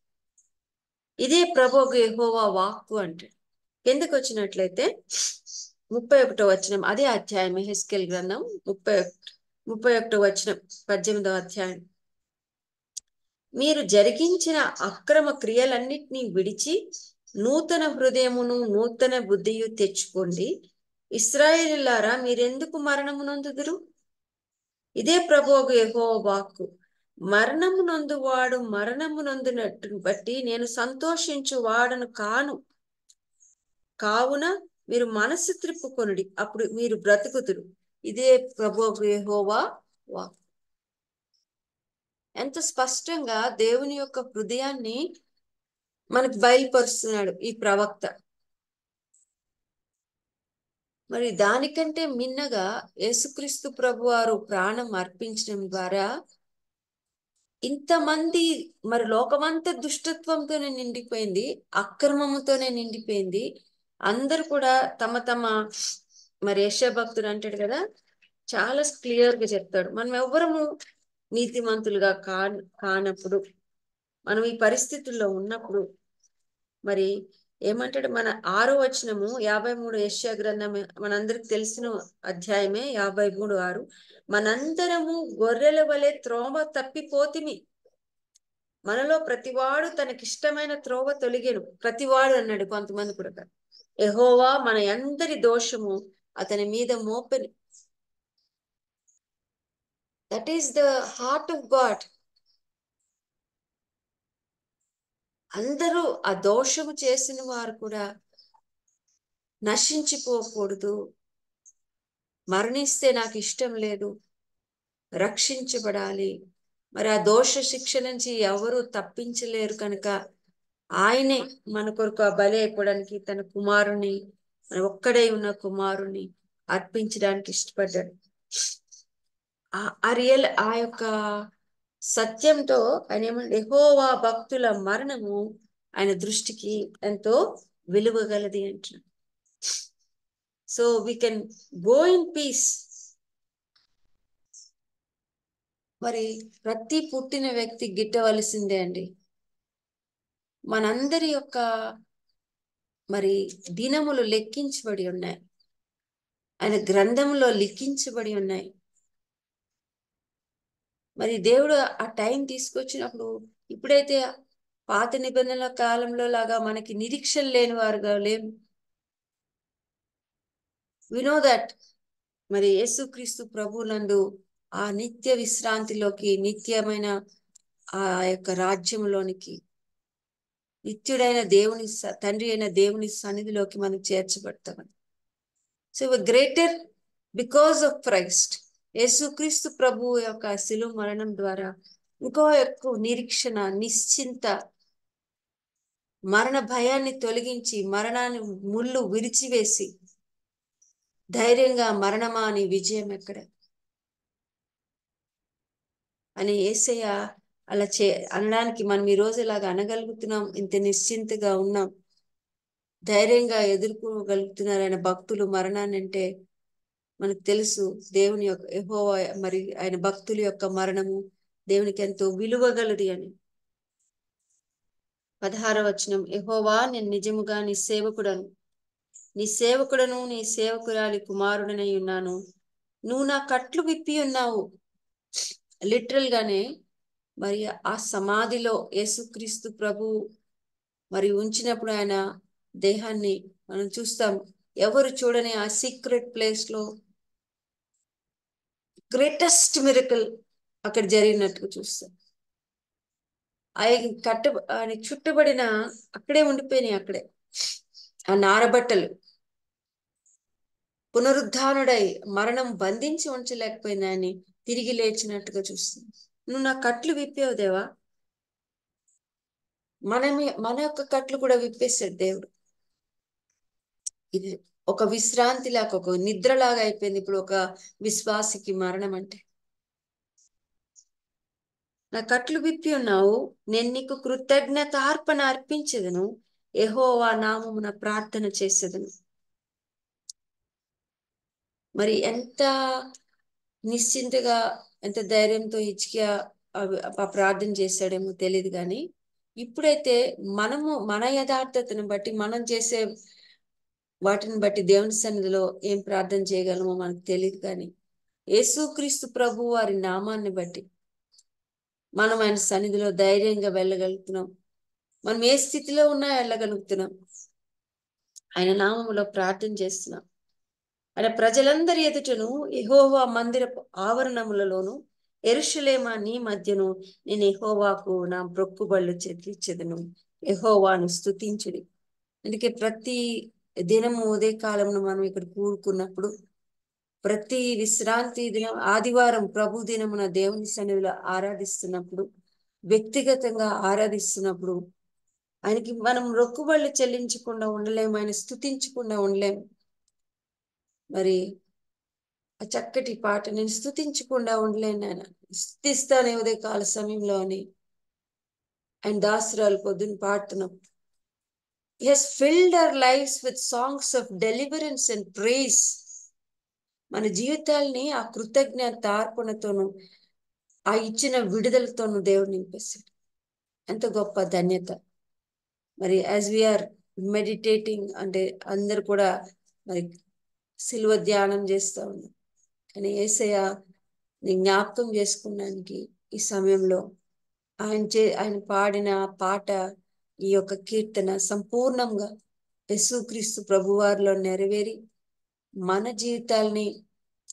ఇదే ప్రభువు యెహోవా వాక్కు అంటాడు. కిందకు వచ్చినట్లయితే 31వ వచనం, అదే అధ్యాయం యెహెజ్కేలు గ్రంథం 31వ వచనం 18వ అధ్యాయం. మీరు జరిగించిన అక్రమ క్రియలన్నిటినీ విడిచి నూతన హృదయమును నూతన బుద్ధియు తెచ్చుకోండి. ఇశ్రాయేలులారా మీరెందుకు మరణము నొందుదురు? ఇదే ప్రభువు యెహోవా వాక్కు. మరణము నొందువాడు మరణము నొందినట్టు బట్టి నేను సంతోషించు వాడను కావున మీరు మనసు త్రిప్పుకొనుడి, అప్పుడు మీరు బ్రతుకుతురు. ఇదే ప్రభువు యెహోవా వాక్కు. ఎంత స్పష్టంగా దేవుని యొక్క హృదయాన్ని మనకు బయలుపరుస్తున్నాడు ఈ ప్రవక్త. మరి దానికంటే మిన్నగా యేసుక్రీస్తు ప్రభువారు ప్రాణం అర్పించడం ద్వారా ఇంతమంది మరి లోకమంతా దుష్టత్వంతోనే నిండిపోయింది, అక్రమముతోనే నిండిపోయింది. అందరు కూడా తమ మరి యెషయా భక్తుడు అంటాడు కదా, చాలా క్లియర్ గా చెప్తాడు, మనం ఎవ్వరము నీతిమంతులుగా కానప్పుడు, మనం ఈ పరిస్థితుల్లో ఉన్నప్పుడు మరి ఏమంటాడు, మన 6వ వచనము 53 యెషయా గ్రంథం మనందరికి తెలిసిన అధ్యాయమే 53:6. మనందరము గొర్రెల వలె త్రోవ తప్పిపోతిమి, మనలో ప్రతివాడు తనకిష్టమైన త్రోవ తొలిగెను. ప్రతివాడు అన్నాడు, కొంతమంది కూడా యెహోవా మన అందరి దోషము అతని మీద మోపెను. That is the heart of God. అందరూ ఆ దోషము చేసిన వారు కూడా నశించిపోకూడదు, మరణిస్తే నాకు ఇష్టం లేదు, రక్షించబడాలి. మరి ఆ దోష శిక్ష నుంచి ఎవరు తప్పించలేరు కనుక ఆయనే మన కొరకు ఆ బలి అయిపోవడానికి తన కుమారుని, మన ఒక్కడే ఉన్న కుమారుని అర్పించడానికి ఇష్టపడ్డాడు. ఆ యొక్క సత్యంతో ఆయన ఏమంటే యెహోవా భక్తుల మరణము ఆయన దృష్టికి ఎంతో విలువగలది అంటున్నాడు. So we can go in peace. మరి ప్రతి పుట్టిన వ్యక్తి గిట్టవలసిందే అండి. మనందరి యొక్క మరి దినములు లెక్కించబడి ఉన్నాయి, ఆయన గ్రంథంలో లిఖించబడి ఉన్నాయి. మరి దేవుడు ఆ టైం తీసుకొచ్చినప్పుడు, ఇప్పుడైతే పాత నిబంధనల కాలంలో లాగా మనకి నిరీక్షణ లేని వారుగా లేము. వి నో దట్ మరి యేసుక్రీస్తు ప్రభునందు ఆ నిత్య విశ్రాంతిలోకి, నిత్యమైన ఆ యొక్క రాజ్యంలోనికి, నిత్యుడైన దేవుని తండ్రి అయిన దేవుని సన్నిధిలోకి మనం చేర్చబడతామని. So greater because of Christ. Yesukristu ప్రభు యొక్క శిలువ మరణం ద్వారా ఇంకో ఎక్కువ నిరీక్షణ, నిశ్చింత, మరణ భయాన్ని తొలగించి, మరణాన్ని ముళ్ళు విరిచివేసి ధైర్యంగా మరణమా అని విజయం ఎక్కడ అని యేసయ్య అలా అనడానికి మనం ఈ రోజు ఇలాగ అనగలుగుతున్నాం, ఇంత నిశ్చింతగా ఉన్నాం, ధైర్యంగా ఎదుర్కోగలుగుతున్నారు ఆయన భక్తులు మరణాన్ని అంటే మనకు తెలుసు దేవుని యొక్క యెహోవా మరి ఆయన భక్తుల యొక్క మరణము దేవునికి ఎంతో విలువగలది అని. 16వ వచనం, యెహోవా నేను నిజముగా నీ సేవకుడను, నీ సేవకుడను, నీ సేవకురాలి కుమారుడనై ఉన్నాను, నువ్వు నా కట్లు విప్పి ఉన్నావు. లిటరల్ గానే మరి ఆ సమాధిలో యేసుక్రీస్తు ప్రభు మరి ఉంచినప్పుడు ఆయన దేహాన్ని మనం చూస్తాం. ఎవరు చూడని ఆ సీక్రెట్ ప్లేస్ లో గ్రేటెస్ట్ మిరకల్ అక్కడ జరిగినట్టుగా చూస్తాం. ఆయన చుట్టబడిన అక్కడే ఉండిపోయినాయి, అక్కడే ఆ నారబట్టలు. పునరుద్ధానుడై మరణం బంధించి ఉంచలేకపోయింది, ఆయన్ని తిరిగి లేచినట్టుగా చూస్తుంది. నువ్వు నా కట్లు విప్పావు దేవా. మన యొక్క కట్లు కూడా విప్పేశాడు దేవుడు. ఇది ఒక విశ్రాంతి లాగా, ఒక నిద్రలాగా అయిపోయింది ఇప్పుడు ఒక విశ్వాసికి మరణం అంటే. నా కట్లు విప్పి ఉన్నావు, నేను నీకు కృతజ్ఞతార్పణ అర్పించదును, యెహోవా నామమున ప్రార్థన చేసేదను. మరి ఎంత నిశ్చింతగా, ఎంత ధైర్యంతో హిజ్కియా ప్రార్థన చేశాడేమో తెలియదు, కానీ ఇప్పుడైతే మనము మన యథార్థతను బట్టి, మనం చేసే వాటిని బట్టి దేవుని సన్నిధిలో ఏం ప్రార్థన చేయగలమో మనకు తెలియదు, కానీ యేసుక్రీస్తు ప్రభు వారి నామాన్ని బట్టి మనం ఆయన సన్నిధిలో ధైర్యంగా వెళ్ళగలుగుతున్నాం. మనం ఏ స్థితిలో ఉన్నా వెళ్ళగలుగుతున్నాం. ఆయన నామములో ప్రార్థన చేస్తున్నాం. ఆయన ప్రజలందరి ఎదుటను యెహోవా మందిరపు ఆవరణములలోను యెరూషలేమా నీ మధ్యను నేను యెహోవాకు నా మొక్కుబళ్ళు చెల్లించెదను, యెహోవాను స్తుతించుడి. అందుకే ప్రతి దినము ఉదయ కాలంలో మనం ఇక్కడ కూడుకున్నప్పుడు, ప్రతి విశ్రాంతి దినం ఆదివారం ప్రభు దినమున దేవుని సన్నిధిలో ఆరాధిస్తున్నప్పుడు, వ్యక్తిగతంగా ఆరాధిస్తున్నప్పుడు ఆయనకి మనం మొక్కుబళ్ళు చెల్లించకుండా ఉండలేము, ఆయన స్తుతించకుండా ఉండలేము. మరి ఆ చక్కటి పాట, నేను స్తుతించకుండా ఉండలేను, ఆయన స్తుతిస్తానే ఉదయ కాల సమయంలో అని ఆయన దాసురాలు పొద్దున్న పాడుతున్నాం. He has filled our lives with songs of deliverance and praise. మన జీవితాల్ని ఆ కృతజ్ఞతార్పణతోను, ఆ ఇచ్చిన విడుదలతోను దేవుడు నింపేశాడు. ఎంత గొప్ప ధన్యత. మరి యాజ్ వీఆర్ మెడిటేటింగ్ అంటే అందరు కూడా మరి సిలువ ధ్యానం చేస్తూ ఉన్నాం, కానీ యేసయ్య నీ జ్ఞాపకం చేసుకున్నానికి ఈ సమయంలో ఆయన పాడిన పాట, ఈ యొక్క కీర్తన సంపూర్ణంగా యేసుక్రీస్తు ప్రభువారిలో నెరవేరి మన జీవితాల్ని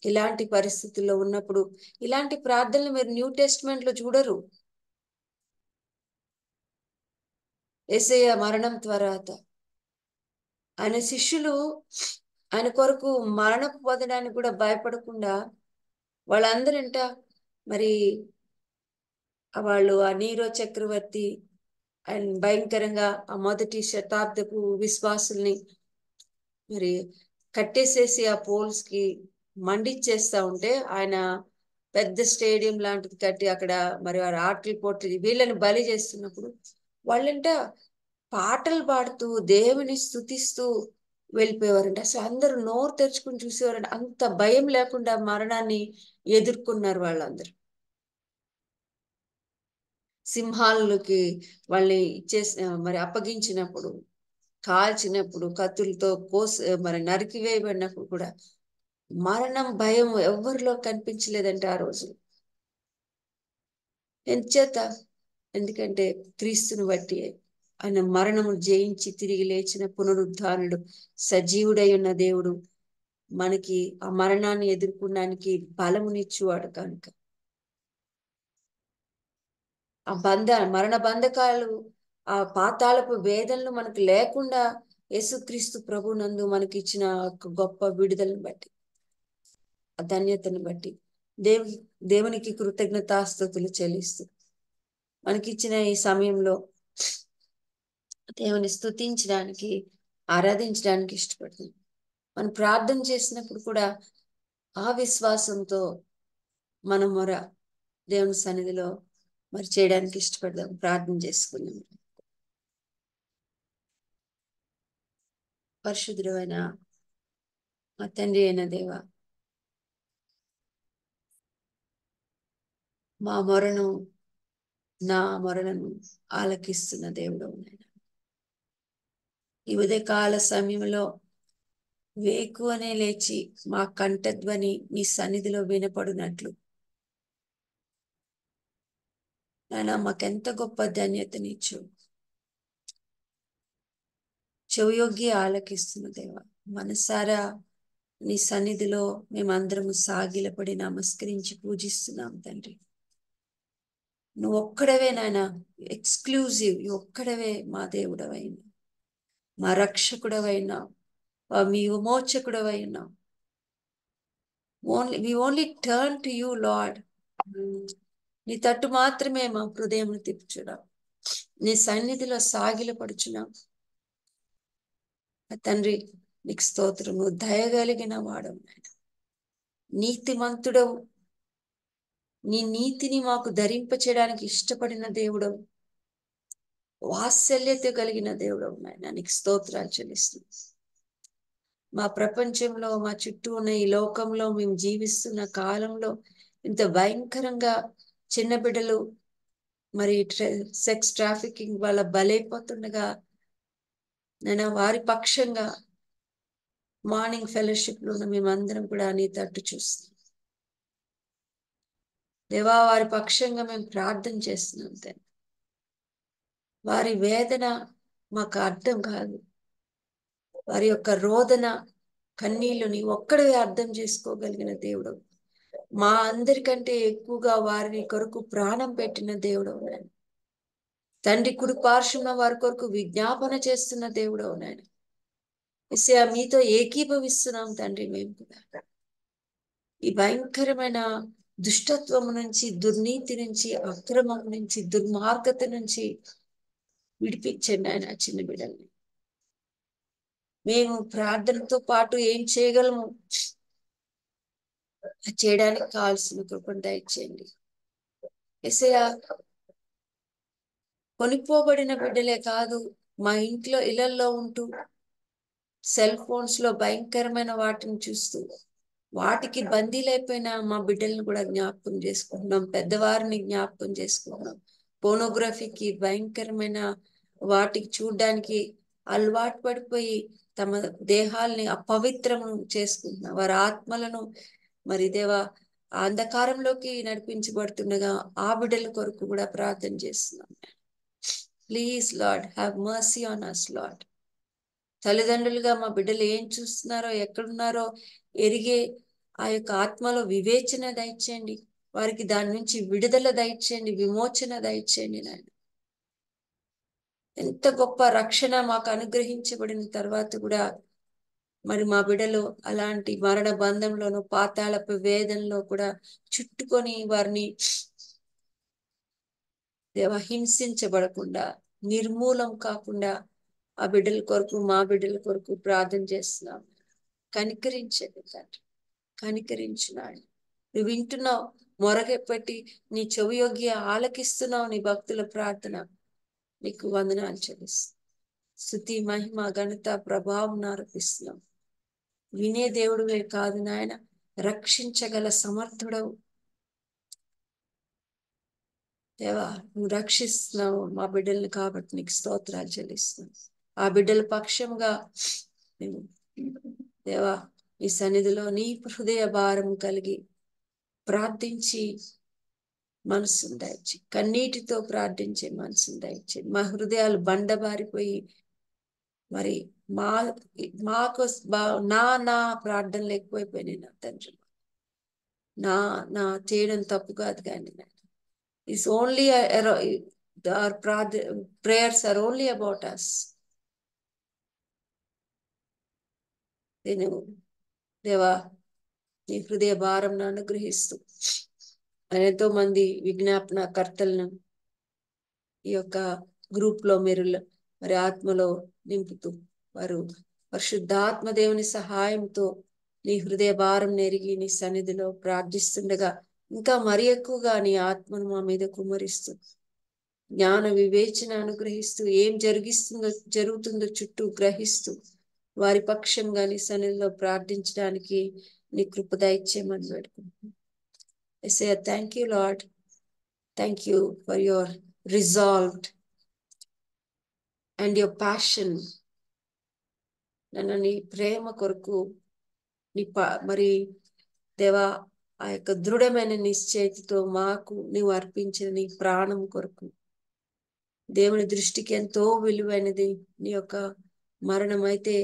ఇలాంటి పరిస్థితుల్లో ఉన్నప్పుడు ఇలాంటి ప్రార్థనలు మీరు న్యూ టెస్ట్మెంట్ లో చూడరు. యేసయ్య మరణం తర్వాత ఆయన శిష్యులు ఆయన కొరకు మరణపు పొందడానికి కూడా భయపడకుండా వాళ్ళందరంట మరి వాళ్ళు ఆ నీరో చక్రవర్తి ఆయన భయంకరంగా ఆ మొదటి శతాబ్దపు విశ్వాసుల్ని మరి కట్టేసేసి ఆ పోల్స్ కి మండిచ్చేస్తా ఉంటే ఆయన పెద్ద స్టేడియం లాంటిది కట్టి అక్కడ మరి వారు ఆటలు పోటీ వీళ్ళని బలి చేస్తున్నప్పుడు వాళ్ళంట పాటలు పాడుతూ దేవుని స్తుతిస్తూ వెళ్ళిపోయేవారంట. అసలు అందరూ నోరు తెరుచుకుని చూసేవారంట. అంత భయం లేకుండా మరణాన్ని ఎదుర్కొన్నారు వాళ్ళందరూ. సింహాలకి వాళ్ళని మరి అప్పగించినప్పుడు, కాల్చినప్పుడు, కత్తులతో మరి నరికివేయబడినప్పుడు కూడా మరణం భయం ఎవరిలో కనిపించలేదంటే ఆ రోజు. ఎంచేత? ఎందుకంటే క్రీస్తుని బట్టి ఆయన మరణము జయించి తిరిగి లేచిన పునరుద్ధానుడు, సజీవుడై ఉన్న దేవుడు మనకి ఆ మరణాన్ని ఎదుర్కొనడానికి బలమునిచ్చువాడు కనుక ఆ మరణ బంధకాలు, ఆ పాతాళపు వేదనలు మనకు లేకుండా యేసుక్రీస్తు ప్రభు నందు మనకి ఇచ్చిన గొప్ప విడుదలను బట్టి, ఆ ధన్యతను బట్టి దేవునికి కృతజ్ఞతాస్తుతులు చెల్లిస్తూ మనకిచ్చిన ఈ సమయంలో దేవుని స్తుతించడానికి, ఆరాధించడానికి ఇష్టపడుతుంది. మనం ప్రార్థన చేసినప్పుడు కూడా ఆ విశ్వాసంతో మనం దేవుని సన్నిధిలో మరి చేయడానికి ఇష్టపడదాం. ప్రార్థన చేసుకుందాం. పరిశుద్ధుడైన మా తండ్రి అయిన దేవ, మా మొరను, నా మొరలను ఆలకిస్తున్న దేవుడు నాయన, ఈ ఉదయకాల సమయంలో వేకువనే లేచి మా కంఠధ్వని నీ సన్నిధిలో వినపడినట్లు నాయన మాకెంత గొప్ప ధన్యతనిచ్చు. చెవియొగ్గి ఆలకిస్తున్న దేవ, మనసారా నీ సన్నిధిలో మేమందరము సాగిలపడి నమస్కరించి పూజిస్తున్నాం తండ్రి. నువ్వు ఒక్కడవే నాయన, ఎక్స్క్లూజివ్, ఒక్కడవే మా దేవుడవైనా, మా రక్షకుడవైనా, మీ విమోచకుడవైనా. we only turn to you, Lord. నీ తట్టు మాత్రమే మా హృదయం తిప్పుచున్నాం. నీ సన్నిధిలో సాగిలపడుచున్నాం తండ్రి. నీకు స్తోత్రము. దయగలిగిన వాడవు నాయన, నీతిమంతుడవు. నీ నీతిని మాకు ధరింపచేయడానికి ఇష్టపడిన దేవుడవు, వాత్సల్యత కలిగిన దేవుడవు నాయన. నీకు స్తోత్రాలు చెల్లిస్తున్నాం. మా ప్రపంచంలో, మా చుట్టూ ఉన్న ఈ లోకంలో మేము జీవిస్తున్న కాలంలో ఇంత భయంకరంగా చిన్న బిడ్డలు మరి సెక్స్ ట్రాఫికింగ్ వల్ల బలైపోతుండగా నేను వారి పక్షంగా మార్నింగ్ ఫెలోషిప్ లో ఉన్న మేమందరం కూడా నీ తట్టు చూస్తున్నాం దేవా. వారి పక్షంగా మేము ప్రార్థన చేస్తున్నాం తండ్రి. వారి వేదన మాకు అర్థం కాదు, వారి యొక్క రోదన కన్నీళ్లు నీ ఒక్కడే అర్థం చేసుకోగలిగిన దేవుడు. మా అందరికంటే ఎక్కువగా వారిని కొరకు ప్రాణం పెట్టిన దేవుడు నాయన. తండ్రి కుడి పార్శ్వన వారి కొరకు విజ్ఞాపన చేస్తున్న దేవుడు నాయన. యేసయ్యా, మీతో ఏకీభవిస్తున్నాం తండ్రి. మేము కూడా ఈ భయంకరమైన దుష్టత్వము నుంచి, దుర్నీతి నుంచి, అక్రమం నుంచి, దుర్మార్గత నుంచి విడిపించండి ఆయన చిన్న బిడ్డల్ని. మేము ప్రార్థనతో పాటు ఏం చేయగలము చేయడానికి కావాల్సిన కృపను దయచేయండి యేసయ్యా. కొనిపోబడిన బిడ్డలే కాదు, మా ఇళ్లలో ఉంటూ సెల్ ఫోన్స్ లో భయంకరమైన వాటిని చూస్తూ వాటికి బందీలైపోయిన మా బిడ్డలను కూడా జ్ఞాపకం చేసుకుంటున్నాం. పెద్దవారిని జ్ఞాపకం చేసుకుంటున్నాం. పోనోగ్రఫీకి, భయంకరమైన వాటికి చూడడానికి అలవాటు పడిపోయి తమ దేహాల్ని అపవిత్రము చేసుకుంటున్నాం. వారి ఆత్మలను మరి దేవా అంధకారంలోకి నడిపించబడుతుండగా ఆ బిడ్డల కొరకు కూడా ప్రార్థన చేస్తున్నాం. Please lord, have mercy on us, lord. తల్లిదండ్రులుగా మా బిడ్డలు ఏం చూస్తున్నారో ఎక్కడున్నారో ఎరిగే ఆ యొక్క ఆత్మలో వివేచన దయచేయండి. వారికి దాని నుంచి విడుదల దయచేయండి, విమోచన దయచేయండి నాయన. ఎంత గొప్ప రక్షణ మాకు అనుగ్రహించబడిన తర్వాత కూడా మరి మా బిడ్డలు అలాంటి మరణ బంధంలోనూ పాతాళపు వేదనలో కూడా చుట్టుకొని వారిని హింసించబడకుండా, నిర్మూలం కాకుండా ఆ బిడ్డల కొరకు, మా బిడ్డల కొరకు ప్రార్థన చేస్తున్నాం. కనికరించండి తండ్రి, కనికరించున్నాడు. నువ్వు వింటున్నావు, మొరగెప్పటి నీ చెవి యొగ్గి ఆలకిస్తున్నావు నీ భక్తుల ప్రార్థన. నీకు వందనాలు చెల్లిస్తున్నాం. స్తుతి, మహిమ, ఘనత, ప్రభావం ఆరోపిస్తున్నాం. వినే దేవుడివే కాదు నాయన, రక్షించగల సమర్థుడవు దేవా. నువ్వు రక్షిస్తున్నావు మా బిడ్డల్ని కాబట్టి నీకు స్తోత్రాలు చెల్లిస్తున్నావు. ఆ బిడ్డల పక్షంగా నేను దేవా ఈ సన్నిధిలో నీ హృదయ భారం కలిగి ప్రార్థించి మనసును దయచి, కన్నీటితో ప్రార్థించే మనసును దయచి. మా హృదయాలు బండబారిపోయి మరి మాకు నా ప్రార్థన లేకపోయిపోయినాయి నా తండ్రి. నా చేయడం తప్పు కాదు కానీ it's only our prayers are only about us. నేను దేవా నీ హృదయ భారం అనుగ్రహిస్తూ ఎంతో మంది విజ్ఞాపన కర్తలను ఈ యొక్క గ్రూప్ లో మీరు మరి ఆత్మలో నింపుతూ వారు పరిశుద్ధాత్మ దేవుని సహాయంతో నీ హృదయ భారం నెరిగి నీ సన్నిధిలో ప్రార్థిస్తుండగా ఇంకా మరి ఎక్కువగా నీ ఆత్మను మా మీద కుమ్మరిస్తూ జ్ఞాన వివేచన అనుగ్రహిస్తూ ఏం జరుగుతుందో చుట్టూ గ్రహిస్తూ వారి పక్షంగా నీ సన్నిధిలో ప్రార్థించడానికి నీ కృప దయచేయమని వేడుకుంటున్నాను. I say thank you, Lord. Thank you for your resolved and your passion. నన్ను నీ ప్రేమ కొరకు నీ మరి దేవా ఆ యొక్క దృఢమైన నిశ్చయితతో మాకు నీవు అర్పించిన నీ ప్రాణం కొరకు దేవుని దృష్టికి ఎంతో విలువైనది నీ యొక్క మరణం. అయితే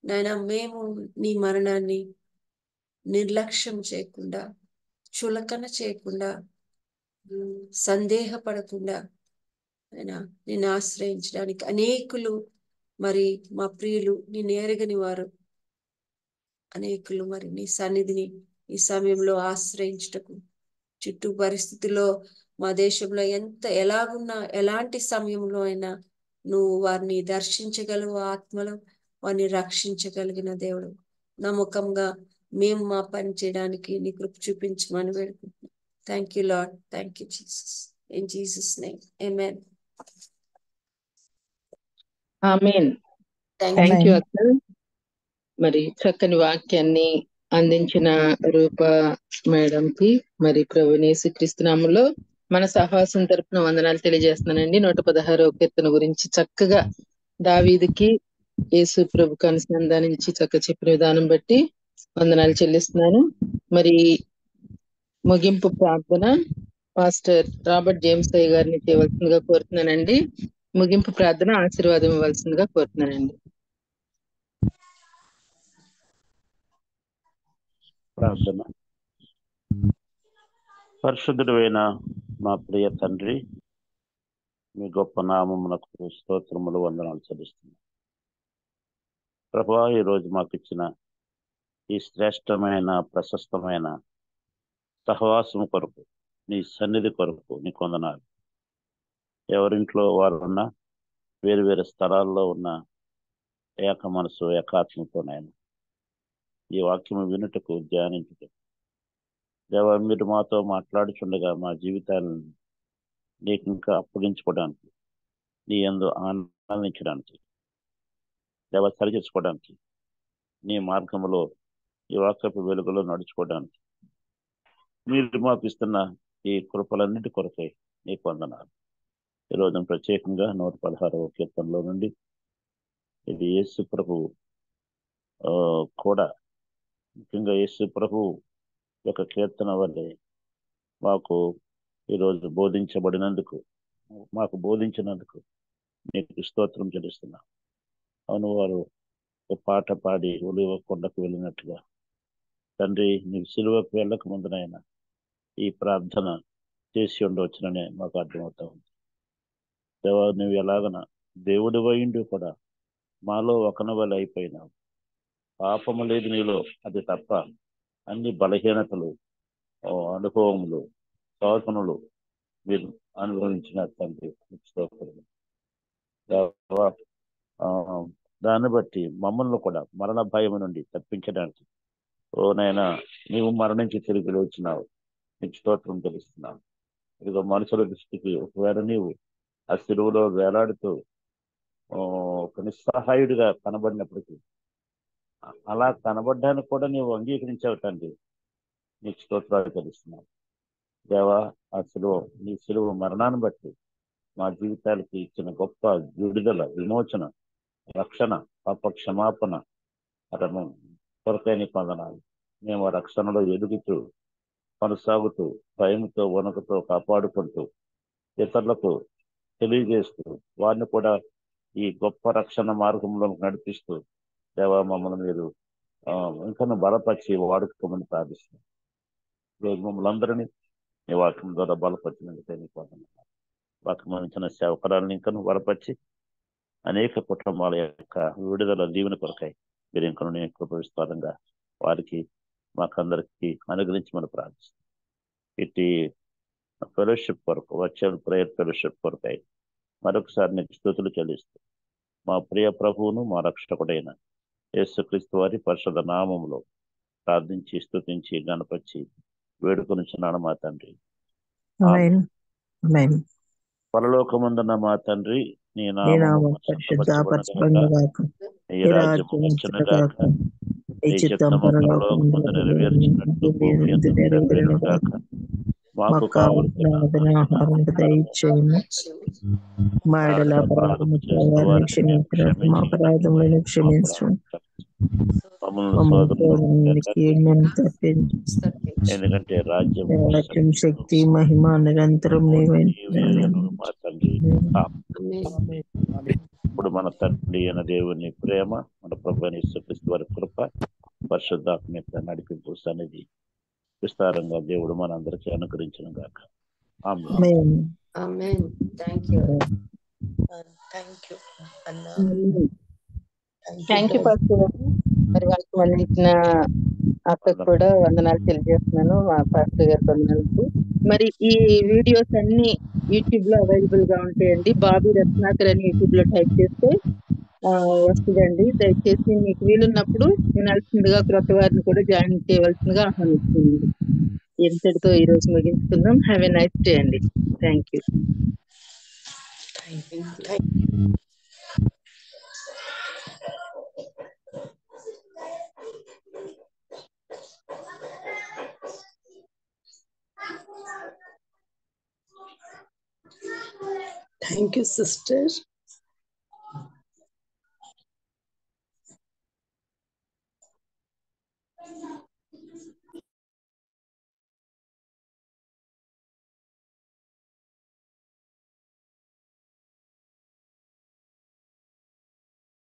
నాయన మేము నీ మరణాన్ని నిర్లక్ష్యం చేయకుండా, చులకన చేయకుండా, సందేహపడకుండా ఆయన నిన్ను ఆశ్రయించడానికి అనేకులు మరి మా ప్రియులు నిన్ను ఎరగని వారు అనేకులు మరి నీ సన్నిధిని ఈ సమయంలో ఆశ్రయించుటకు, చుట్టూ పరిస్థితుల్లో మా దేశంలో ఎలాగున్నా ఎలాంటి సమయంలో అయినా నువ్వు వారిని దర్శించగలవు, ఆత్మలో వారిని రక్షించగలిగిన దేవుడు. నమ్మకంగా మేము మా పని చేయడానికి నీ కృప చూపించమని వేడుకుంటున్నాం. Thank you lord, thank you Jesus. In Jesus name amen. Amen. Thank you అక్క. మరి చక్కని వాక్యాన్ని అందించిన రూప మేడంకి మరి ప్రభువైన యేసుక్రీస్తు నామములో మన సహవాసం తరపున వందనాలు తెలియజేస్తున్నానండి. 116వ కీర్తన గురించి చక్కగా దావీదుకి యేసు ప్రభుకి అనుసంధానించి చక్కగా చెప్పిన విధానం బట్టి వందనాలు చెల్లిస్తున్నాను. మరి ముగింపు ప్రార్థన పాస్టర్ రాబర్ట్ జేమ్స్ అయ్య గారిని చేయవలసిందిగా కోరుతున్నానండి. ముగింపు ప్రార్థన ఆశీర్వాదం ఇవ్వాల్సిందిగా కోరుతున్నానండి. ప్రార్థన. పరిశుద్ధుడైన మా ప్రియ తండ్రి, మీ గొప్ప నామమునకు స్తోత్రములు, వందనాలు చెల్లిస్తున్నాం. ప్రభువా, ఈరోజు మాకు ఇచ్చిన ఈ శ్రేష్టమైన ప్రశస్తమైన సహవాసం కొరకు, నీ సన్నిధి కొరకు నీకు వందనాలు. ఎవరింట్లో వారు ఉన్నా, వేరు వేరు స్థలాల్లో ఉన్న ఏక మనసు ఏకాత్మతోనైనా ఈ వాక్యము వినుటకు, ధ్యానించుటకు దేవా మీరు మాతో మాట్లాడుచుండగా మా జీవితాలను నీకు ఇంకా అప్పగించుకోవడానికి, నీ యందు ఆనందించడానికి, దేవ సరిచేసుకోవడానికి, నీ మార్గంలో ఈ వాక్యపు వెలుగులో నడుచుకోవడానికి మీరు మాకు ఇస్తున్న ఈ కృపలన్నిటి కొరకై నీకు వందనాలు. ఈరోజు ప్రత్యేకంగా 116వ కీర్తనలో నుండి ఇది యేసు ప్రభు కూడా ముఖ్యంగా యేసు ప్రభు యొక్క కీర్తన వల్లే మాకు ఈరోజు మాకు బోధించినందుకు నీకు స్తోత్రం చెల్లిస్తున్నాం. అవును, వారు ఒక పాట పాడి ఒలివ కొండకు వెళ్ళినట్టుగా తండ్రి నీవు సిలువకు వెళ్ళక ముందునైనా ఈ ప్రార్థన చేసి ఉండవచ్చునని మాకు అర్థమవుతా ఉంది. దేవా, నువ్వు ఎలాగన దేవుడి వైండి కూడా మాలో ఒకన వల్ల అయిపోయినావు. పాపము లేదు నీలో, అది తప్ప అన్ని బలహీనతలు, అనుభవములు, శోధనలు మీరు అనుభవించిన తండ్రి. దాన్ని బట్టి మమ్మల్ని కూడా మరణ భయం నుండి తప్పించడానికి నైనా నీవు మరణించి తిరిగి వచ్చినావు. నీకు స్తోత్రం తెలుస్తున్నావు. ఇదిగో మనుషుల దృష్టికి ఒకవేళ నీవు ఆ సిలువలో వేలాడుతూ ఒక నిస్సహాయుడిగా కనబడినప్పటికీ అలా కనబడ్డానికి కూడా నీవు అంగీకరించావు తండ్రి. నీకు స్తోత్రాలు తెలుస్తున్నావు. దేవా, ఆ సిలువ, నీ సిలువ మరణాన్ని బట్టి మా జీవితాలకి ఇచ్చిన గొప్ప విడుదల, విమోచన, రక్షణ, పాప క్షమాపణ కొరకైన పొందనాలు. మేము ఆ రక్షణలో ఎదుగుతూ కొనసాగుతూ భయంతో వణుకుతో కాపాడుకుంటూ ఇతరులకు తెలియజేస్తూ వారిని కూడా ఈ గొప్ప రక్షణ మార్గంలో నడిపిస్తూ దేవా మమ్మల్ని మీరు ఇంకా బలపరిచి వాడుకోమని ప్రార్థిస్తున్నాం. ఈరోజు మమ్మల్ని అందరినీ నీ వాక్యం ద్వారా బలపరిచినందుకు వాక్యం ఇచ్చిన సేవకురాలను ఇంకా బలపరిచి అనేక కుటుంబాల యొక్క విడుదల దీవెన కొరకై మీరు ఇంకా కృపవిస్తారంగా వారికి మాకందరికి అనుగ్రహించి మనం ప్రార్థిస్తాం. ఇటు ఫెలోషిప్ కొరకు, వర్చువల్ ప్రేయర్ ఫెలోషిప్ కొరకై మరొకసారి నీకు స్తుతులు చెల్లిస్తూ మా ప్రియ ప్రభువును మా రక్షకుడైన యేసుక్రీస్తు వారి పరిశుద్ధ నామములో ప్రార్థించి స్తుతించి గణపరిచి వేడుకొనిచున్నాను మా తండ్రి. పరలోకమందున్న మా తండ్రి, నీ నామము పరిశుద్ధపరచబడునుగాక, నీ రాజ్యము వచ్చునుగాక, నీ చిత్తము పరలోకమందు నెరవేర్చినట్లు భూమి యందు నెరవేరునుగాక. మాకు కావలసిన ఆహారం దయచేయము, మా యెడల అపరాధము చేయువారిని క్షమించుము, మా అపరాధములను క్షమించుము, ఎందుకంటే రాజ్యం, శక్తి, మహిమ నిరంతరం మా తండ్రి. ఇప్పుడు మన తండ్రి అయిన దేవుని ప్రేమ, మన ప్రభువైన యేసుక్రీస్తు వారి కృప, పరిశుద్ధాత్మ యొక్క నడిపింపు సన్నిధి విస్తారంగా దేవుడు మనందరికీ అనుగ్రహించును గాక. ఆమేన్. ఆమేన్. థాంక్యూ. థ్యాంక్ యూ పాస్టర్ గారు. మరి వాళ్ళకి మళ్ళించిన అక్కకు కూడా వందనాలు తెలియజేస్తున్నాను. మా పాస్టర్ గారి వందనాలకు. మరి ఈ వీడియోస్ అన్ని యూట్యూబ్ లో అవైలబుల్ గా ఉంటాయండి. బాబీ రత్నాకర్ అని యూట్యూబ్ లో టైప్ చేస్తే వస్తుందండి. దయచేసి మీకు వీలున్నప్పుడు వినాల్సిందిగా క్రొత్త వారిని కూడా జాయిన్ చేయవలసిందిగా ఆహ్వానిస్తుంది. ఇంతటితో ఈ రోజు ముగించుకుందాం. హ్యావ్ ఎ నైస్ డే అండి. Thank you. Thank you, sister.